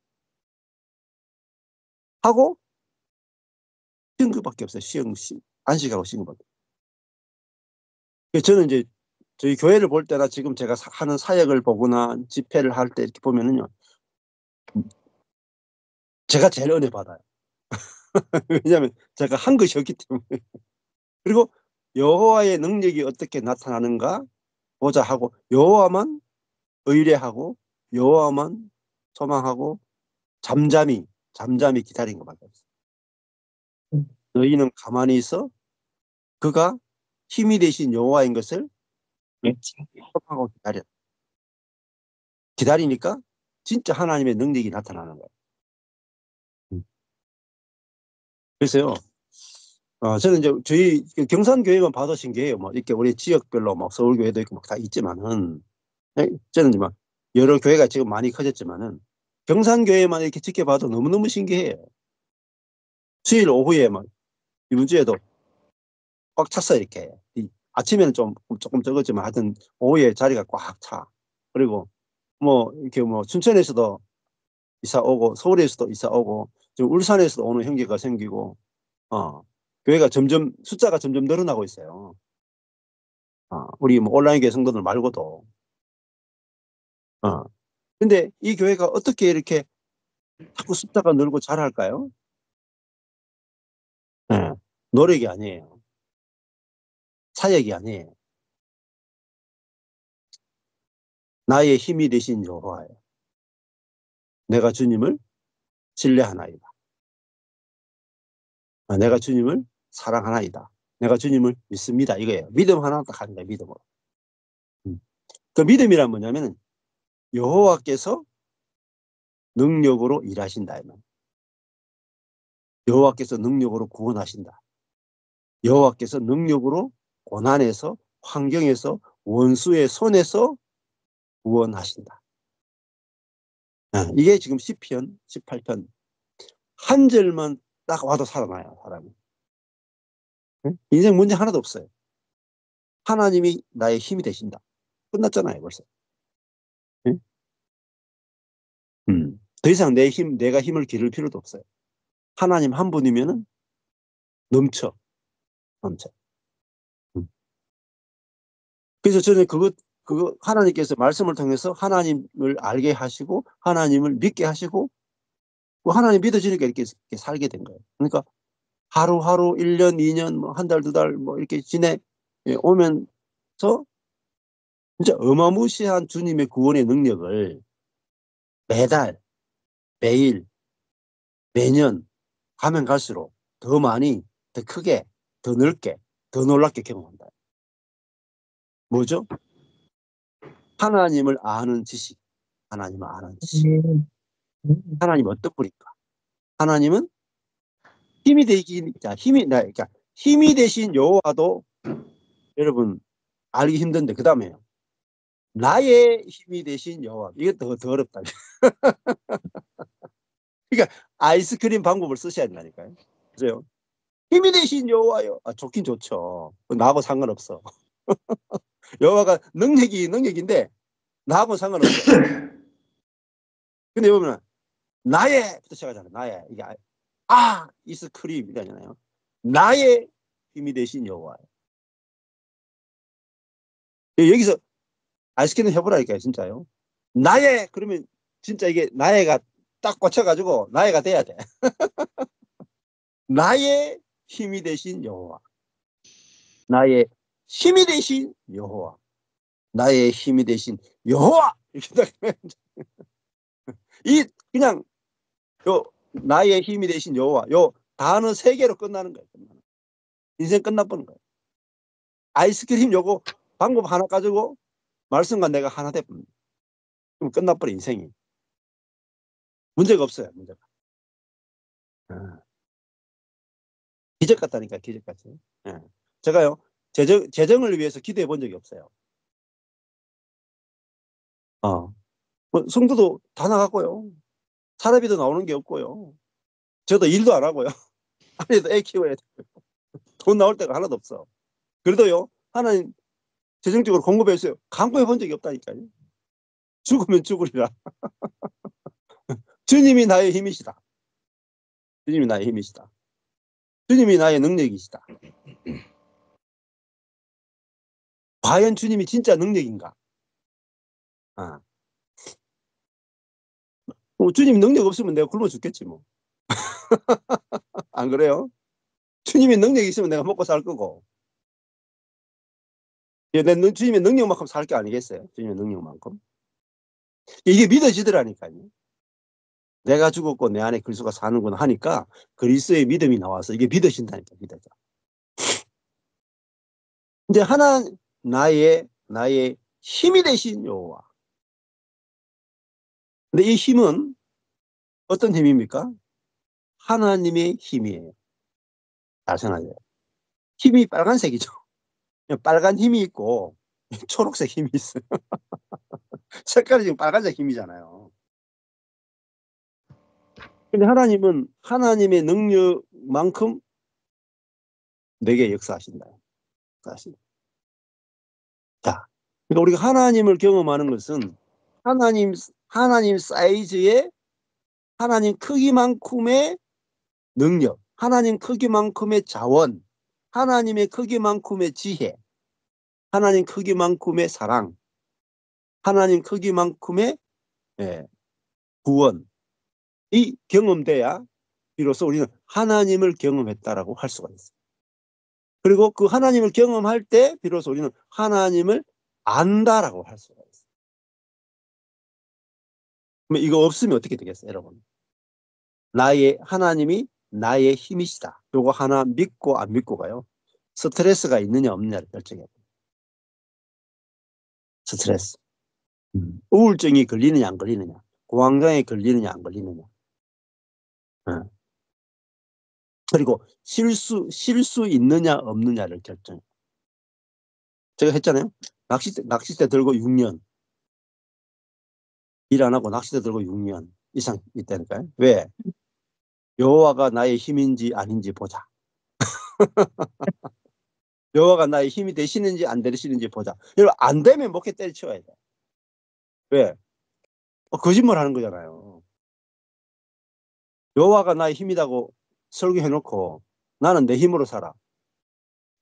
하고 쉬운 것밖에 없어요. 안식하고 쉬운 것밖에. 저는 이제 저희 교회를 볼 때나 지금 제가 하는 사역을 보거나 집회를 할 때 이렇게 보면은요, 제가 제일 은혜 받아요. 왜냐하면 제가 한 것이 없기 때문에. 그리고 여호와의 능력이 어떻게 나타나는가 보자 하고, 여호와만 의뢰하고 여호와만 소망하고 잠잠히 기다린 것밖에 없어요. 너희는 가만히 있어 그가 힘이 되신 여호와인 것을 소망하고 기다리니까 진짜 하나님의 능력이 나타나는 거예요. 그래서요, 저는 이제 저희 경산교회만 받으신 게요, 뭐 이렇게 우리 지역별로 뭐 서울교회도 있고 다 있지만은, 저는 이제 막 여러 교회가 지금 많이 커졌지만은 경산교회만 이렇게 지켜봐도 너무너무 신기해요. 수요일 오후에 막 이번 주에도 꽉 찼어요, 이렇게. 아침에는 조금 적었지만 하여튼 오후에 자리가 꽉 차. 그리고 뭐 이렇게 뭐 춘천에서도 이사 오고 서울에서도 이사 오고 지금 울산에서도 오는 형제가 생기고, 교회가 숫자가 점점 늘어나고 있어요. 우리 뭐 온라인 교회 성도들 말고도. 근데 이 교회가 어떻게 이렇게 자꾸 숫자가 늘고 잘할까요? 노력이 아니에요. 사역이 아니에요. 나의 힘이 되신 여호와예요. 내가 주님을 신뢰하나이다. 내가 주님을 사랑하나이다. 내가 주님을 믿습니다. 이거예요. 믿음 하나 딱 하는 거예요. 믿음으로. 그 믿음이란 뭐냐면 여호와께서 능력으로 일하신다. 여호와께서 능력으로 구원하신다. 여호와께서 능력으로 고난에서, 환경에서, 원수의 손에서 구원하신다. 이게 지금 시편 18편 한 절만 딱 와도 살아나요, 사람이. 인생 문제 하나도 없어요. 하나님이 나의 힘이 되신다. 끝났잖아요, 벌써. 더 이상 내가 힘을 기를 필요도 없어요. 하나님 한 분이면은 넘쳐. 그래서 저는 그거 하나님께서 말씀을 통해서 하나님을 알게 하시고 하나님을 믿게 하시고 하나님 믿어지니까 이렇게 살게 된 거예요. 그러니까 하루하루 1년, 2년, 뭐 한 달, 두 달 뭐 이렇게 오면서 진짜 어마무시한 주님의 구원의 능력을 매달, 매일, 매년 가면 갈수록 더 많이, 더 크게, 더 넓게, 더 놀랍게 경험한다. 뭐죠? 하나님을 아는 지식. 하나님을 아는 지식. 하나님 어떤 분인가? 하나님은 힘이 되신 여호와도 여러분 알기 힘든데, 그 다음에요. 나의 힘이 되신 여호와. 이게 더 어렵다. 그러니까 아이스크림 방법을 쓰셔야 된다니까요. 그죠? 힘이 되신 여호와요. 좋긴 좋죠. 나하고 상관없어. 여호와가 능력인데 나하고 상관없어. 근데 보면 나의부터 시작하잖아요. 나의. 이게 이스크림 이러잖아요. 나의 힘이 되신 여호와. 여기서 아이스크림 해보라니까요, 진짜요. 나의, 그러면 진짜 이게 나의가 딱 꽂혀가지고 나의가 돼야 돼. 나의 힘이 되신 여호와. 나의 힘이 되신 여호와. 나의 힘이 되신 여호와. 이렇게 이 그냥 나의 힘이 되신 여호와, 요 단어 3개로 끝나는 거예요. 인생 끝나버는 거예요. 아이스크림 요거 방법 하나 가지고 말씀과 내가 하나 돼버립니다. 그럼 끝나버려, 인생이. 문제가 없어요, 문제가. 기적 같다니까, 기적같이. 제가요, 재정을 위해서 기도해 본 적이 없어요. 뭐 성도도 다 나갔고요. 사례비도 나오는 게 없고요. 저도 일도 안 하고요. 아내도 애 키워야 되고요. 돈 나올 데가 하나도 없어. 그래도요, 하나님 재정적으로 공급했어요. 강구해 본 적이 없다니까요. 죽으면 죽으리라. 주님이 나의 힘이시다. 주님이 나의 힘이시다. 주님이 나의 능력이시다. 과연 주님이 진짜 능력인가? 아. 주님 능력 없으면 내가 굶어 죽겠지 뭐. 안 그래요? 주님이 능력이 있으면 내가 먹고 살 거고. 주님의 능력만큼 살 게 아니겠어요? 주님의 능력만큼. 이게 믿어지더라니까요. 내가 죽었고 내 안에 그리스도가 사는구나 하니까 그리스도의 믿음이 나와서 이게 믿어진다니까. 믿어져. 이제 나의 힘이 되신 여호와. 근데 이 힘은 어떤 힘입니까? 하나님의 힘이에요. 잘 생각해요. 힘이 빨간색이죠. 빨간 힘이 있고 초록색 힘이 있어요. 색깔이 지금 빨간색 힘이잖아요. 근데 하나님은 하나님의 능력만큼 내게 역사하신다. 자, 그러니까 우리가 하나님을 경험하는 것은 하나님 사이즈의 하나님 크기만큼의 능력, 하나님 크기만큼의 자원, 하나님의 크기만큼의 지혜, 하나님 크기만큼의 사랑, 하나님 크기만큼의 구원이 경험돼야 비로소 우리는 하나님을 경험했다라고 할 수가 있어요. 그리고 그 하나님을 경험할 때 비로소 우리는 하나님을 안다라고 할 수가 있어요. 그럼 이거 없으면 어떻게 되겠어요, 여러분? 하나님이 나의 힘이시다. 요거 하나 믿고 안 믿고가요. 스트레스가 있느냐 없느냐를 결정해요. 스트레스. 우울증이 걸리느냐 안 걸리느냐. 공황장애 걸리느냐 안 걸리느냐. 그리고 실수 있느냐 없느냐를 결정해요. 제가 했잖아요. 낚싯대 들고 6년. 일 안 하고 낚싯대 들고 6년 이상 있다니까요. 왜? 여호와가 나의 힘인지 아닌지 보자. 여호와가 나의 힘이 되시는지 안 되시는지 보자. 여러분 안 되면 목에 때려치워야 돼. 왜? 거짓말 하는 거잖아요. 여호와가 나의 힘이라고 설교해놓고 나는 내 힘으로 살아.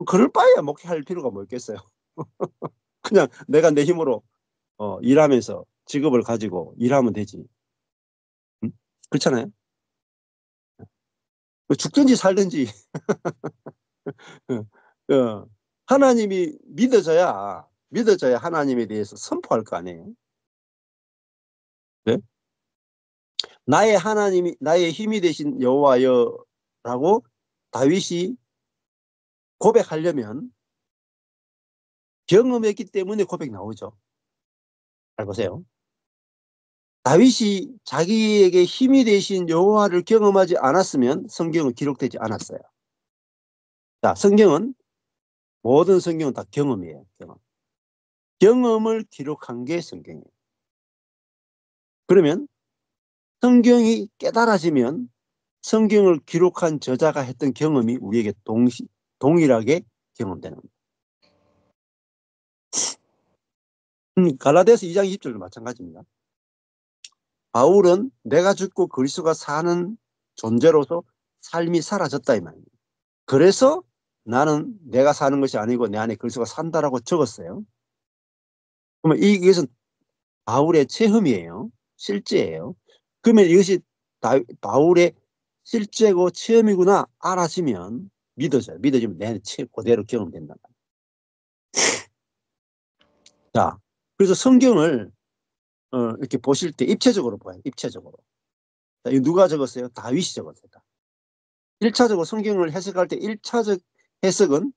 그럴 바에야 목회할 필요가 뭐 있겠어요. 그냥 내가 내 힘으로 일하면서 직업을 가지고 일하면 되지. 응? 그렇잖아요. 죽든지 살든지 하나님이 믿어져야 하나님에 대해서 선포할 거 아니에요. 네? 나의 힘이 되신 여호와여라고 다윗이 고백하려면 경험했기 때문에 고백 나오죠. 잘 보세요. 다윗이 자기에게 힘이 되신 여호와를 경험하지 않았으면 성경은 기록되지 않았어요. 자, 모든 성경은 다 경험이에요. 경험을 기록한 게 성경이에요. 그러면 성경이 깨달아지면 성경을 기록한 저자가 했던 경험이 우리에게 동일하게 경험되는 겁니다. 갈라디아서 2장 20절도 마찬가지입니다. 바울은 내가 죽고 그리스도가 사는 존재로서 삶이 사라졌다 이 말입니다. 그래서 나는 내가 사는 것이 아니고 내 안에 그리스도가 산다라고 적었어요. 그러면 이것은 바울의 체험이에요. 실제예요. 그러면 이것이 바울의 실제고 체험이구나 알아지면 믿어져요. 믿어지면 내 안에 그대로 경험된단 말이에요. 자, 그래서 성경을 이렇게 보실 때 입체적으로 봐요. 입체적으로. 자, 이거 누가 적었어요? 다윗이 적었어요. 1차적으로 성경을 해석할 때 1차적 해석은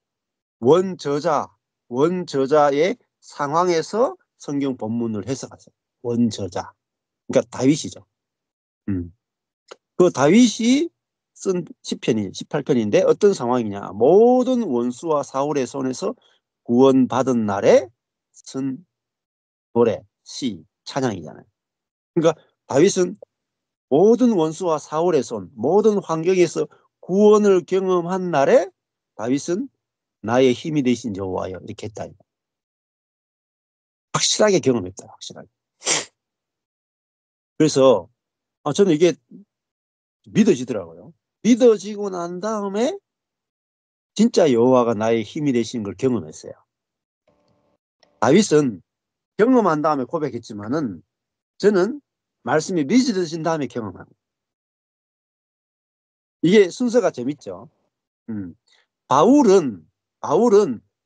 원저자의 상황에서 성경 본문을 해석하세요. 원저자. 그러니까 다윗이죠. 그 다윗이 쓴 시편이 18편인데 어떤 상황이냐. 모든 원수와 사울의 손에서 구원받은 날에 쓴 노래, 시, 찬양이잖아요. 그러니까 다윗은 모든 원수와 사울의 손, 모든 환경에서 구원을 경험한 날에 다윗은 나의 힘이 되신 여호와여 이렇게 했다. 확실하게 경험했다. 확실하게. 그래서 저는 이게 믿어지더라고요. 믿어지고 난 다음에 진짜 여호와가 나의 힘이 되신 걸 경험했어요. 다윗은 경험한 다음에 고백했지만은 저는 말씀이 믿어진 다음에 경험합니다. 이게 순서가 재밌죠. 바울은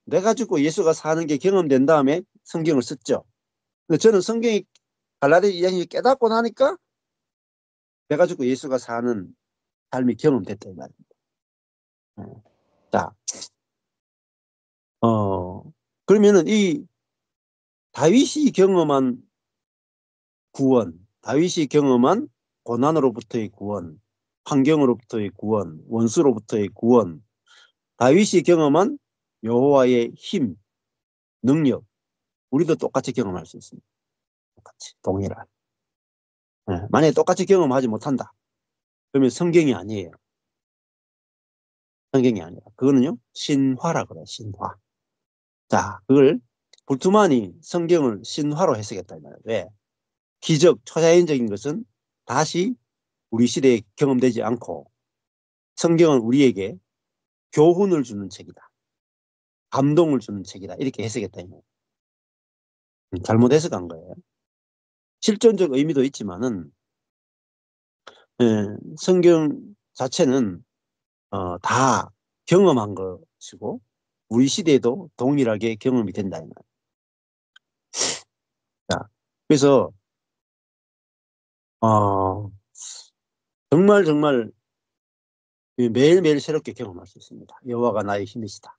내가 죽고 예수가 사는 게 경험된 다음에 성경을 썼죠. 근데 저는 성경이 갈라디아 2장이 깨닫고 나니까 내가 죽고 예수가 사는 삶이 경험됐다 이 말입니다. 자, 그러면은 이 다윗이 경험한 구원, 다윗이 경험한 고난으로부터의 구원, 환경으로부터의 구원, 원수로부터의 구원, 다윗이 경험한 여호와의 힘, 능력, 우리도 똑같이 경험할 수 있습니다. 똑같이, 동일한. 만약에 똑같이 경험하지 못한다. 그러면 성경이 아니에요. 성경이 아니라. 그거는요, 신화라 그래요, 신화. 자, 그걸 불투만이 성경을 신화로 해석했다. 왜? 기적, 초자연적인 것은 다시 우리 시대에 경험되지 않고 성경은 우리에게 교훈을 주는 책이다. 감동을 주는 책이다. 이렇게 해석했다. 잘못 해석한 거예요. 실존적 의미도 있지만은 성경 자체는 다 경험한 것이고 우리 시대에도 동일하게 경험이 된다. 자, 그래서 정말 매일매일 새롭게 경험할 수 있습니다. 여호와가 나의 힘이시다.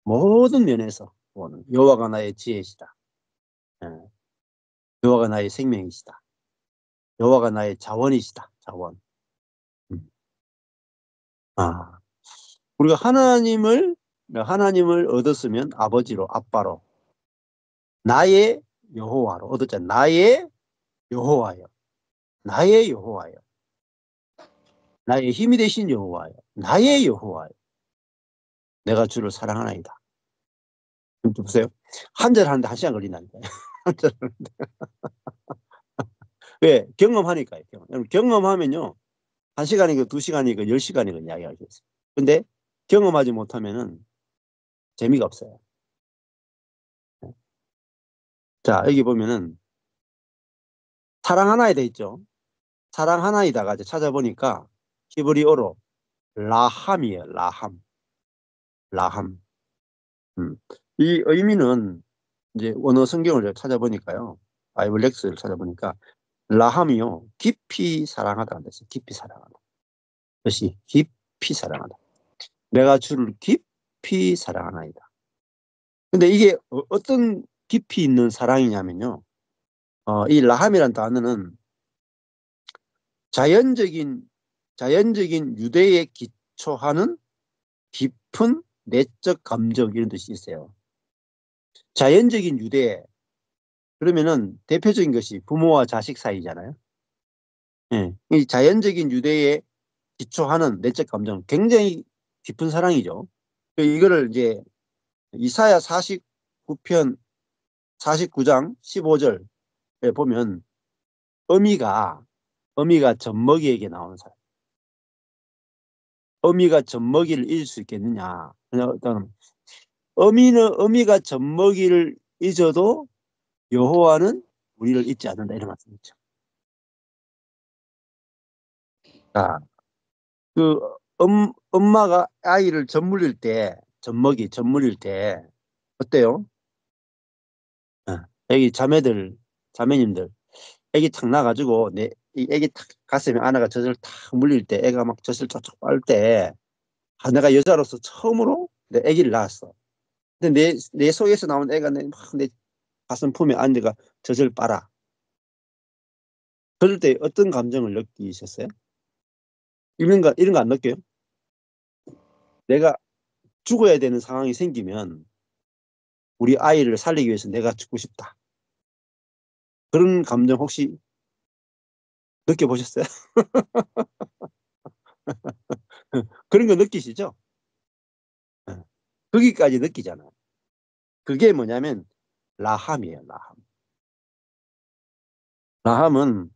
모든 면에서 여호와가 나의 지혜시다. 여호와가 나의 생명이시다. 여호와가 나의 자원이시다. 자원. 우리가 하나님을 얻었으면 아버지로, 아빠로, 나의 여호와로 얻었잖아요. 나의 여호와요. 나의 여호와요. 나의 힘이 되신 여호와요. 나의 여호와요. 내가 주를 사랑하나이다. 좀 보세요. 한 절 하는데 1시간 걸린다니까요. 한 절 하는데. 왜? 경험하니까요. 경험하면요. 1시간이고 2시간이고 10시간이고 이야기할 수 있어요. 근데 경험하지 못하면은 재미가 없어요. 자, 여기 보면은 사랑 하나에 돼 있죠. 사랑 하나이다가 이제 찾아보니까 히브리어로 라함이에요. 라함. 이 의미는 이제 원어 성경을 찾아보니까요. 바이블 렉스를 찾아보니까 라함이요. 깊이 사랑하다는 뜻이에요. 깊이 사랑하다. 뜻이 깊이 사랑하다. 내가 주를 깊이 사랑하나이다. 근데 이게 어떤 깊이 있는 사랑이냐면요. 이 라함이라는 단어는 자연적인 유대에 기초하는 깊은 내적 감정 이런 뜻이 있어요. 자연적인 유대 그러면은 대표적인 것이 부모와 자식 사이잖아요. 이 자연적인 유대에 기초하는 내적 감정 굉장히 깊은 사랑이죠. 이거를 이제 이사야 49편 49장 15절에 보면 어미가 젖먹이에게 나오는 사람. 어미가 젖먹이를 잊을 수 있겠느냐. 일단 어미가 젖먹이를 잊어도 여호와는 우리를 잊지 않는다 이런 말씀이죠. 자, 엄마가 아이를 젖물릴 때 젖물릴 때 어때요? 여기 자매님들 애기 탁 나가지고 이 애기 탁 가슴에 안아가 젖을 탁 물릴 때 애가 막 젖을 쫙쫙 빨 때 내가 여자로서 처음으로 내 애기를 낳았어. 근데 내 속에서 나온 애가 내 가슴 품에 앉아가 젖을 빨아. 그럴 때 어떤 감정을 느끼셨어요? 이런 거 안 느껴요? 내가 죽어야 되는 상황이 생기면 우리 아이를 살리기 위해서 내가 죽고 싶다. 그런 감정 혹시 느껴보셨어요? 그런 거 느끼시죠? 거기까지 느끼잖아요. 그게 뭐냐면 라함이에요. 라함은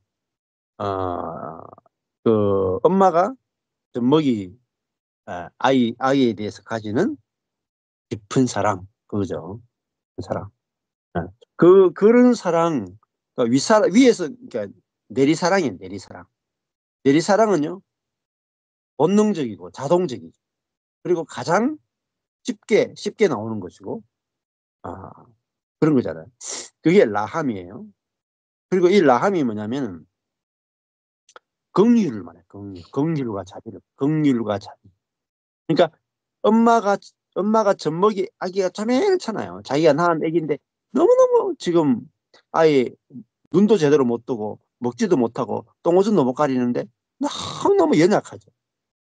그 엄마가 젖먹이 아이에 대해서 가지는 깊은 사랑 그거죠. 그 사랑. 그런 사랑, 그러니까 위에서, 그러니까 내리사랑이에요, 내리사랑. 내리사랑은요, 본능적이고 자동적이죠. 그리고 가장 쉽게 나오는 것이고, 아, 그런 거잖아요. 그게 라함이에요. 그리고 이 라함이 뭐냐면, 긍휼을 말해요, 긍휼. 긍휼과 자비를. 긍휼과 자비. 그러니까 엄마가 젖먹이 아기가 자매잖아요. 자기가 낳은 아기인데 너무너무 지금 아예 눈도 제대로 못 뜨고 먹지도 못하고 똥오줌도 못 가리는데 너무너무 연약하죠.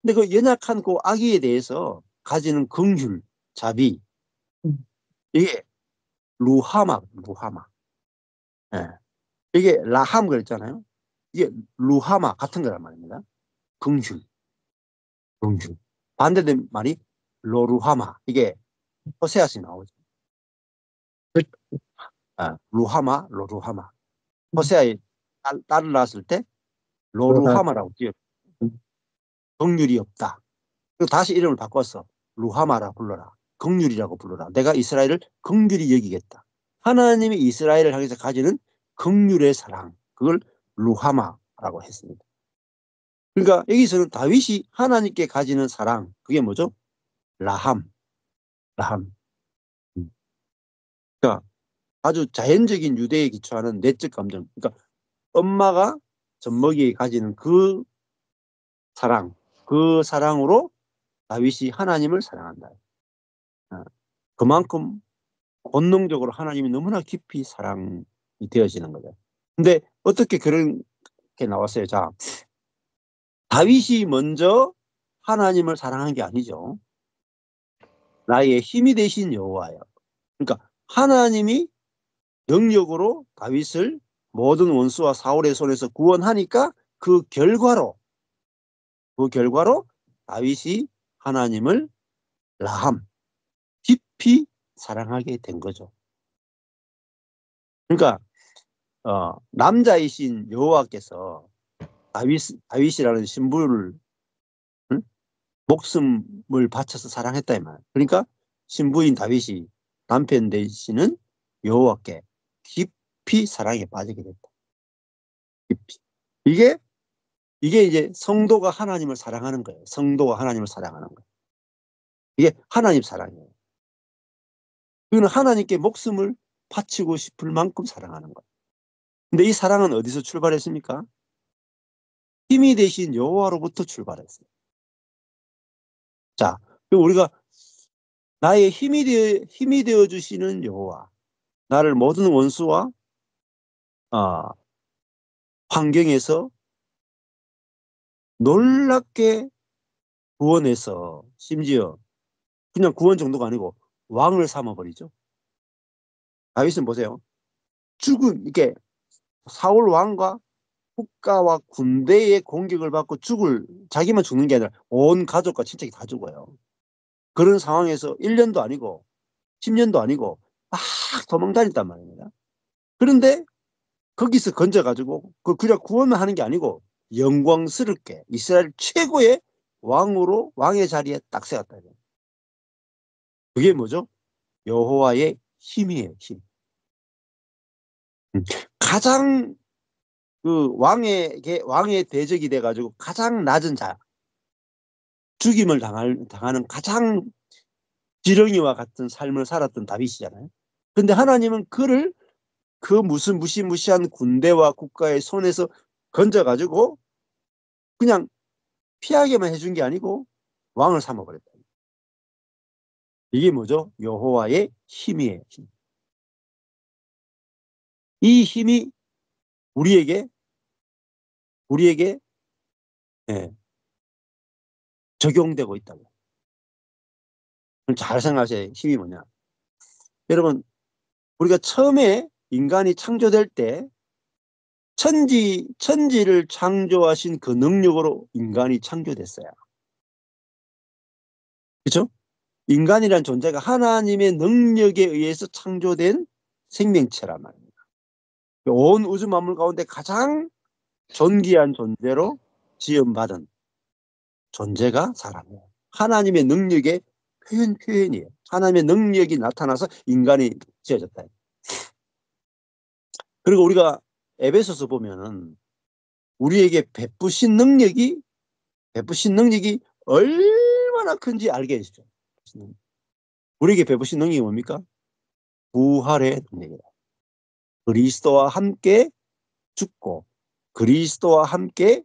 근데 그 연약한 그 아기에 대해서 가지는 긍휼, 자비, 이게 루하마. 예. 이게 라함 그랬잖아요. 이게 루하마 같은 거란 말입니다. 긍휼. 반대된 말이 로루하마. 이게 호세아시 나오죠. 로루하마. 호세아의 딸을 낳았을 때 로루하마라고 지어. 긍휼이 없다. 그리고 다시 이름을 바꿨어. 루하마라 불러라. 긍휼이라고 불러라. 내가 이스라엘을 긍휼히 여기겠다. 하나님이 이스라엘을 향해서 가지는 긍휼의 사랑. 그걸 루하마라고 했습니다. 그러니까 여기서는 다윗이 하나님께 가지는 사랑. 그게 뭐죠? 라함. 그러니까 아주 자연적인 유대에 기초하는 내적 감정. 그러니까 엄마가 젖먹이에 가지는 그 사랑. 그 사랑으로 다윗이 하나님을 사랑한다. 그만큼 본능적으로 하나님이 너무나 깊이 사랑이 되어지는 거죠. 근데 어떻게 그런 게 나왔어요? 자, 다윗이 먼저 하나님을 사랑한 게 아니죠. 나의 힘이 되신 여호와예요. 그러니까 하나님이 능력으로 다윗을 모든 원수와 사울의 손에서 구원하니까 그 결과로 다윗이 하나님을 라함, 깊이 사랑하게 된 거죠. 그러니까 남자이신 여호와께서 다윗이라는 신부를, 응? 목숨을 바쳐서 사랑했다 이 말. 그러니까 신부인 다윗이 남편 되시는 여호와께 깊이 사랑에 빠지게 됐다. 깊이. 이게 이제 성도가 하나님을 사랑하는 거예요. 성도가 하나님을 사랑하는 거예요. 이게 하나님 사랑이에요. 이거는 하나님께 목숨을 바치고 싶을 만큼 사랑하는 거예요. 근데 이 사랑은 어디서 출발했습니까? 힘이 되신 여호와로부터 출발했어요. 자, 우리가 나의 힘이 되어 주시는 여호와, 나를 모든 원수와 환경에서 놀랍게 구원해서 심지어 그냥 구원 정도가 아니고 왕을 삼아버리죠. 다윗은 보세요. 이게 사울 왕과 국가와 군대의 공격을 받고 자기만 죽는 게 아니라 온 가족과 친척이 다 죽어요. 그런 상황에서 1년도 아니고 10년도 아니고 막 도망다녔단 말입니다. 그런데 거기서 건져가지고 그냥 구원만 하는 게 아니고 영광스럽게 이스라엘 최고의 왕의 자리에 딱 세웠다. 그게 뭐죠? 여호와의 힘이에요. 힘. 가장 그 왕의 대적이 돼가지고 가장 낮은 자, 죽임을 당하는 가장 지렁이와 같은 삶을 살았던 다윗이잖아요. 근데 하나님은 그를 그 무슨 무시무시한 군대와 국가의 손에서 건져가지고 그냥 피하게만 해준 게 아니고 왕을 삼아버렸다. 이게 뭐죠? 여호와의 힘이에요. 힘. 이 힘이 우리에게 예, 적용되고 있다고. 잘 생각하세요. 힘이 뭐냐? 여러분, 우리가 처음에 인간이 창조될 때 천지를 창조하신 그 능력으로 인간이 창조됐어요. 그렇죠? 인간이란 존재가 하나님의 능력에 의해서 창조된 생명체란 말입니다. 온 우주 만물 가운데 가장 존귀한 존재로 지음받은 존재가 사람이에요. 하나님의 능력의 표현이에요. 하나님의 능력이 나타나서 인간이 지어졌다. 그리고 우리가 에베소서 보면은 우리에게 베푸신 능력이 얼마나 큰지 알게 해주죠. 우리에게 베푸신 능력이 뭡니까? 부활의 능력이다. 그리스도와 함께 죽고 그리스도와 함께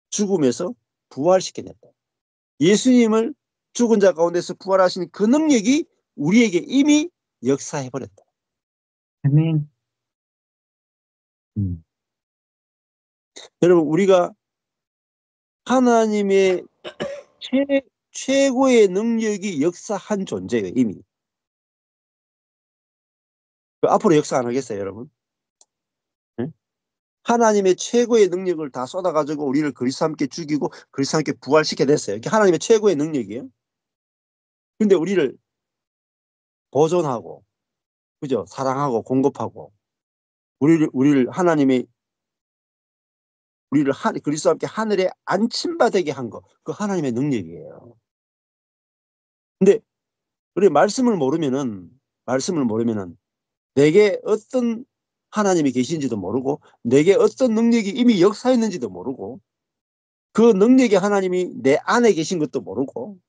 죽음에서 부활시켜냈다. 예수님을 죽은 자 가운데서 부활하신 그 능력이 우리에게 이미 역사해버렸다. 아멘. 여러분, 우리가 하나님의 최고의 능력이 역사한 존재예요, 이미. 앞으로 역사 안 하겠어요, 여러분? 네? 하나님의 최고의 능력을 다 쏟아가지고 우리를 그리스도와 함께 죽이고 그리스도와 함께 부활시켜냈어요. 이게 하나님의 최고의 능력이에요. 근데 우리를 보존하고, 그죠? 사랑하고 공급하고, 우리를 그리스도와 함께 하늘에 안침받게 한 거, 그 하나님의 능력이에요. 근데 우리 말씀을 모르면은 내게 어떤 하나님이 계신지도 모르고 내게 어떤 능력이 이미 역사했는지도 모르고 그 능력의 하나님이 내 안에 계신 것도 모르고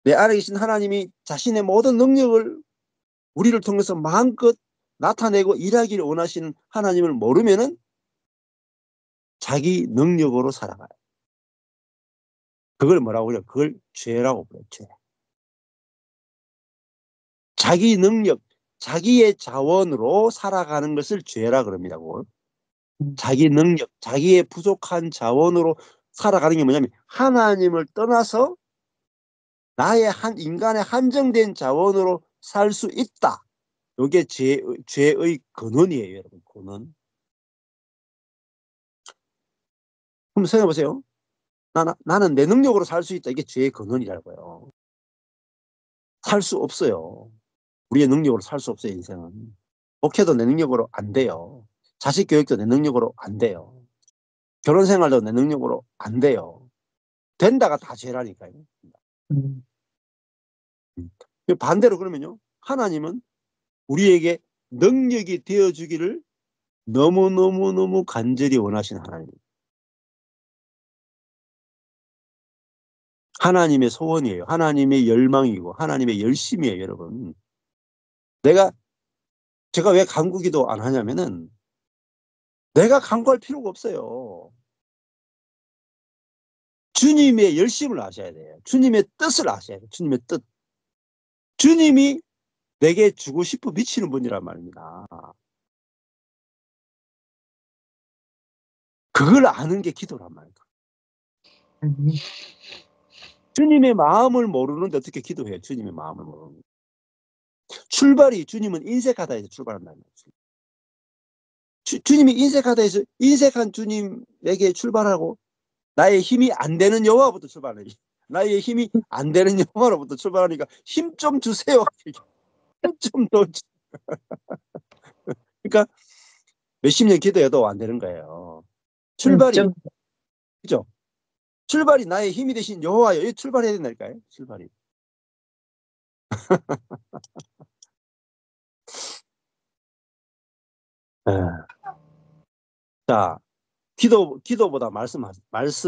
내 안에 계신 하나님이 자신의 모든 능력을 우리를 통해서 마음껏 나타내고 일하기를 원하시는 하나님을 모르면은 자기 능력으로 살아가요. 그걸 뭐라고 그래요? 그걸 죄라고 그래요. 죄. 자기 능력, 자기의 자원으로 살아가는 것을 죄라 그럽니다. 그걸. 자기 능력, 자기의 부족한 자원으로 살아가는 게 뭐냐면 하나님을 떠나서 인간의 한정된 자원으로 살 수 있다. 이게 죄의 근원이에요, 여러분. 근원. 그럼 생각해 보세요. 나는 내 능력으로 살 수 있다. 이게 죄의 근원이라고요. 살 수 없어요. 우리의 능력으로 살 수 없어요, 인생은. 목회도 내 능력으로 안 돼요. 자식 교육도 내 능력으로 안 돼요. 결혼 생활도 내 능력으로 안 돼요. 된다가 다 죄라니까요. 반대로 그러면요. 하나님은 우리에게 능력이 되어주기를 너무너무너무 간절히 원하시는 하나님입니다. 하나님의 소원이에요. 하나님의 열망이고 하나님의 열심이에요, 여러분. 제가 왜 간구기도 안 하냐면은 내가 간구할 필요가 없어요. 주님의 열심을 아셔야 돼요. 주님의 뜻을 아셔야 돼요. 주님의 뜻. 주님이 내게 주고 싶어 미치는 분이란 말입니다. 그걸 아는 게 기도란 말이에요. 주님의 마음을 모르는데 어떻게 기도해요? 주님의 마음을 모르는데. 출발이 주님은 인색하다에서 출발한다는 거죠. 주님이 인색하다에서 인색한 주님에게 출발하고 나의 힘이 안 되는 여호와부터 출발해요. 나의 힘이 안 되는 여호와로부터 출발하니까 힘 좀 주세요. 힘 좀 더. 그러니까 몇십 년 기도해도 안 되는 거예요. 출발이 그죠? 출발이 나의 힘이 되신 여호와여. 출발해야 된다니까요. 출발이. 자, 기도보다 말씀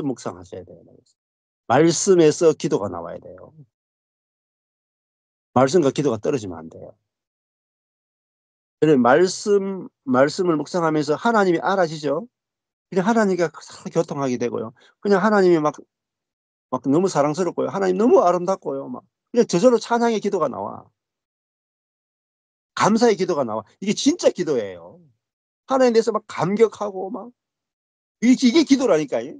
묵상하셔야 돼요. 말씀에서 기도가 나와야 돼요. 말씀과 기도가 떨어지면 안 돼요. 말씀을 묵상하면서 하나님이 알아지죠? 그냥 하나님과 교통하게 되고요. 그냥 하나님이 막 너무 사랑스럽고요. 하나님 너무 아름답고요. 그냥 저절로 찬양의 기도가 나와. 감사의 기도가 나와. 이게 진짜 기도예요. 하나님에 대해서 막 감격하고 이게 기도라니까요.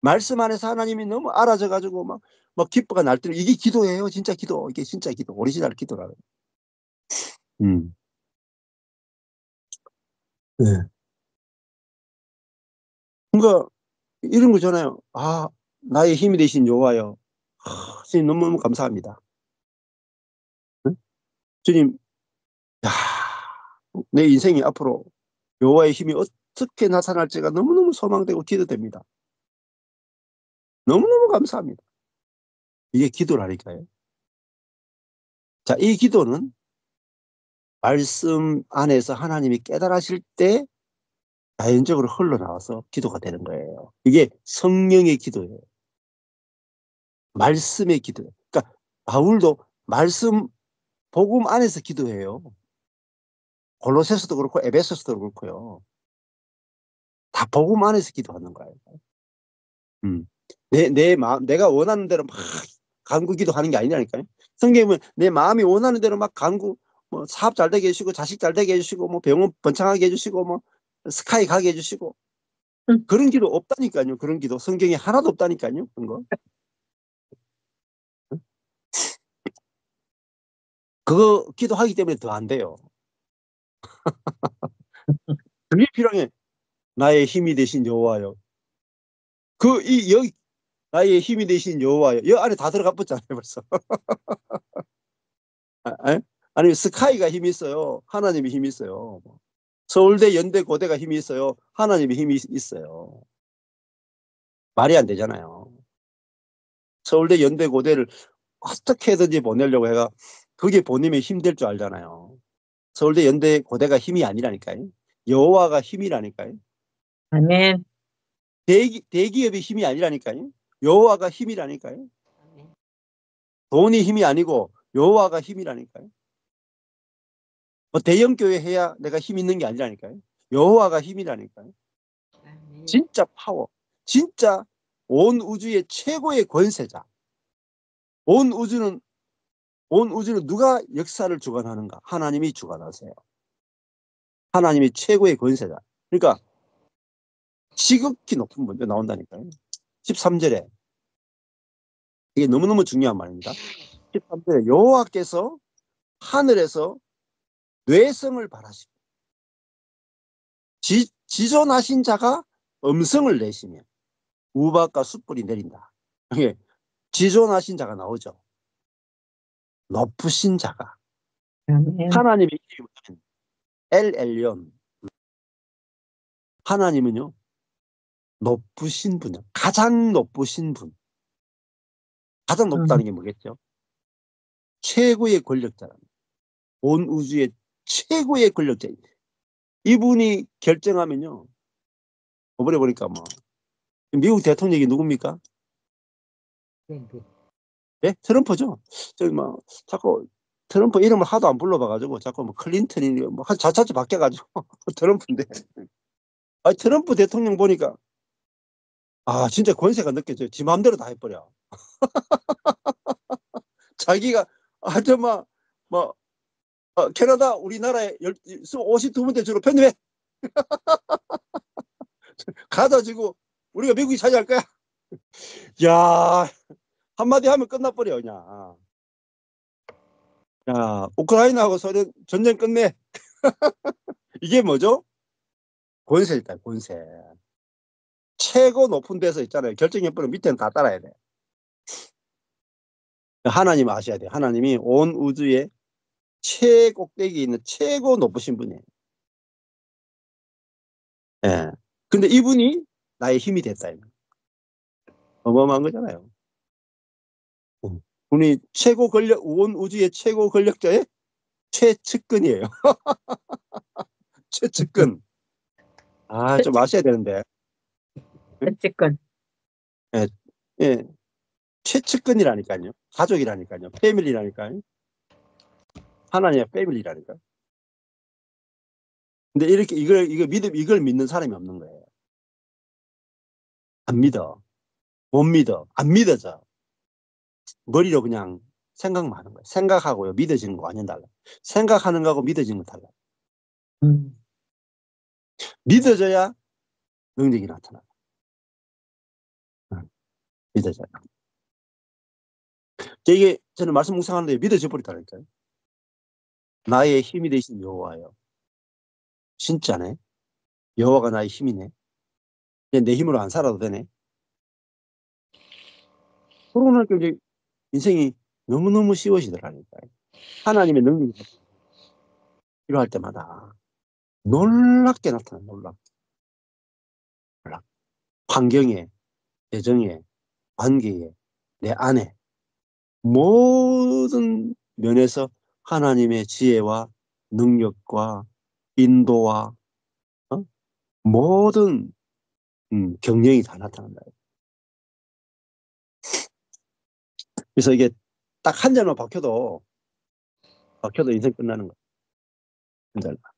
말씀 안에서 하나님이 너무 알아져가지고 막 기뻐가 날뛰는 이게 기도예요. 진짜 기도. 이게 진짜 기도. 오리지널 기도라고. 네. 그러니까 이런 거잖아요. 나의 힘이 되신 여호와여. 주님 너무너무 감사합니다. 응? 주님, 야, 내 인생이 앞으로 여호와의 힘이 어떻게 나타날지가 너무너무 소망되고 기도됩니다. 너무너무 감사합니다. 이게 기도라니까요. 자, 이 기도는 말씀 안에서 하나님이 깨달으실 때 자연적으로 흘러나와서 기도가 되는 거예요. 이게 성령의 기도예요. 말씀의 기도예요. 그러니까 바울도 말씀 복음 안에서 기도해요. 골로새서도 그렇고 에베소서도 그렇고요. 다 복음 안에서 기도하는 거예요. 내 마음, 내가 원하는 대로 막 간구 기도하는 게 아니라니까요. 성경에 내 마음이 원하는 대로 막 간구, 뭐 사업 잘 되게 해주시고 자식 잘 되게 해주시고 뭐 병원 번창하게 해주시고 뭐 스카이 가게 해주시고 그런 기도 없다니까요. 그런 기도 성경에 하나도 없다니까요. 그런 거. 그거 기도하기 때문에 더 안 돼요. 그게 필요해. 나의 힘이 되신 여호와요. 여기 나의 힘이 되신 여호와요. 여 안에 다 들어가 붙잖아요, 벌써. 아니 스카이가 힘이 있어요. 하나님이 힘이 있어요. 서울대, 연대, 고대가 힘이 있어요. 하나님이 힘이 있어요. 말이 안 되잖아요. 서울대, 연대, 고대를 어떻게든지 보내려고 해가 그게 본인의 힘될 줄 알잖아요. 서울대, 연대, 고대가 힘이 아니라니까요. 여호와가 힘이라니까요. 아멘. 대기업이 힘이 아니라니까요. 여호와가 힘이라니까요. 돈이 힘이 아니고 여호와가 힘이라니까요. 뭐 대형 교회 해야 내가 힘 있는 게 아니라니까요. 여호와가 힘이라니까요. 진짜 파워. 진짜 온 우주의 최고의 권세자. 온 우주는 누가 역사를 주관하는가? 하나님이 주관하세요. 하나님이 최고의 권세자. 그러니까 지극히 높은 문제 나온다니까요. 13절에 이게 너무너무 중요한 말입니다. 13절에 여호와께서 하늘에서 뇌성을 발하시고 지존하신 자가 음성을 내시며 우박과 숯불이 내린다. 이게 지존하신 자가 나오죠. 높으신 자가. 아멘. 하나님의 이름은 엘 엘yon. 하나님은요. 높으신 분이요. 가장 높으신 분. 가장 높다는 게 뭐겠죠? 최고의 권력자랍니다. 온 우주의 최고의 권력자. 이분이 결정하면요. 저번에 보니까 뭐 미국 대통령이 누굽니까? 예? 트럼프죠. 저기 뭐 자꾸 트럼프 이름을 하도 안 불러봐가지고 자꾸 뭐 클린턴이 뭐 자주 바뀌어가지고 트럼프인데. 아 트럼프 대통령 보니까 아 진짜 권세가 느껴져요. 지 마음대로 다 해버려. 자기가 아저 뭐 캐나다 우리나라에 52번째 주로 편입해. 가져지고 우리가 미국이 차지할 거야. 야 한마디 하면 끝나버려 그냥. 야 우크라이나하고 소련 전쟁 끝내. 이게 뭐죠? 권세일다 권세. 최고 높은 데서 있잖아요. 결정해버리면 밑에는 다 따라야 돼. 하나님 아셔야 돼요. 하나님이 온 우주의 최꼭대기에 있는 최고 높으신 분이에요. 예. 근데 이분이 나의 힘이 됐다. 어마어마한 거잖아요. 분이 최고 권력, 온 우주의 최고 권력자의 최측근이에요. 최측근. 아, 좀 아셔야 되는데. 어쨌건. 예, 예. 최측근이라니까요. 가족이라니까요. 패밀리라니까요. 하나님의 패밀리라니까요. 근데 이렇게 이걸 믿는 사람이 없는 거예요. 안 믿어. 못 믿어. 안 믿어져. 머리로 그냥 생각만 하는 거예요. 생각하고요. 믿어지는 거 완전 달라요. 생각하는 거하고 믿어지는 거 달라요. 믿어져야 능력이 나타나요. 믿어져요. 이게 저는 말씀 묵상하는데 믿어져 버리다니까요. 나의 힘이 되신 여호와요. 진짜네. 여호와가 나의 힘이네. 내 힘으로 안 살아도 되네. 그러고 나니까 이제 인생이 너무너무 쉬워지더라니까요. 하나님의 능력이 필요할 때마다 놀랍게 나타나요. 놀랍게. 환경에, 재정에, 관계에, 내 안에 모든 면에서 하나님의 지혜와 능력과 인도와 모든 경영이 다 나타난다. 그래서 이게 딱 한 잔만 박혀도 인생 끝나는 거야. 한 잔만.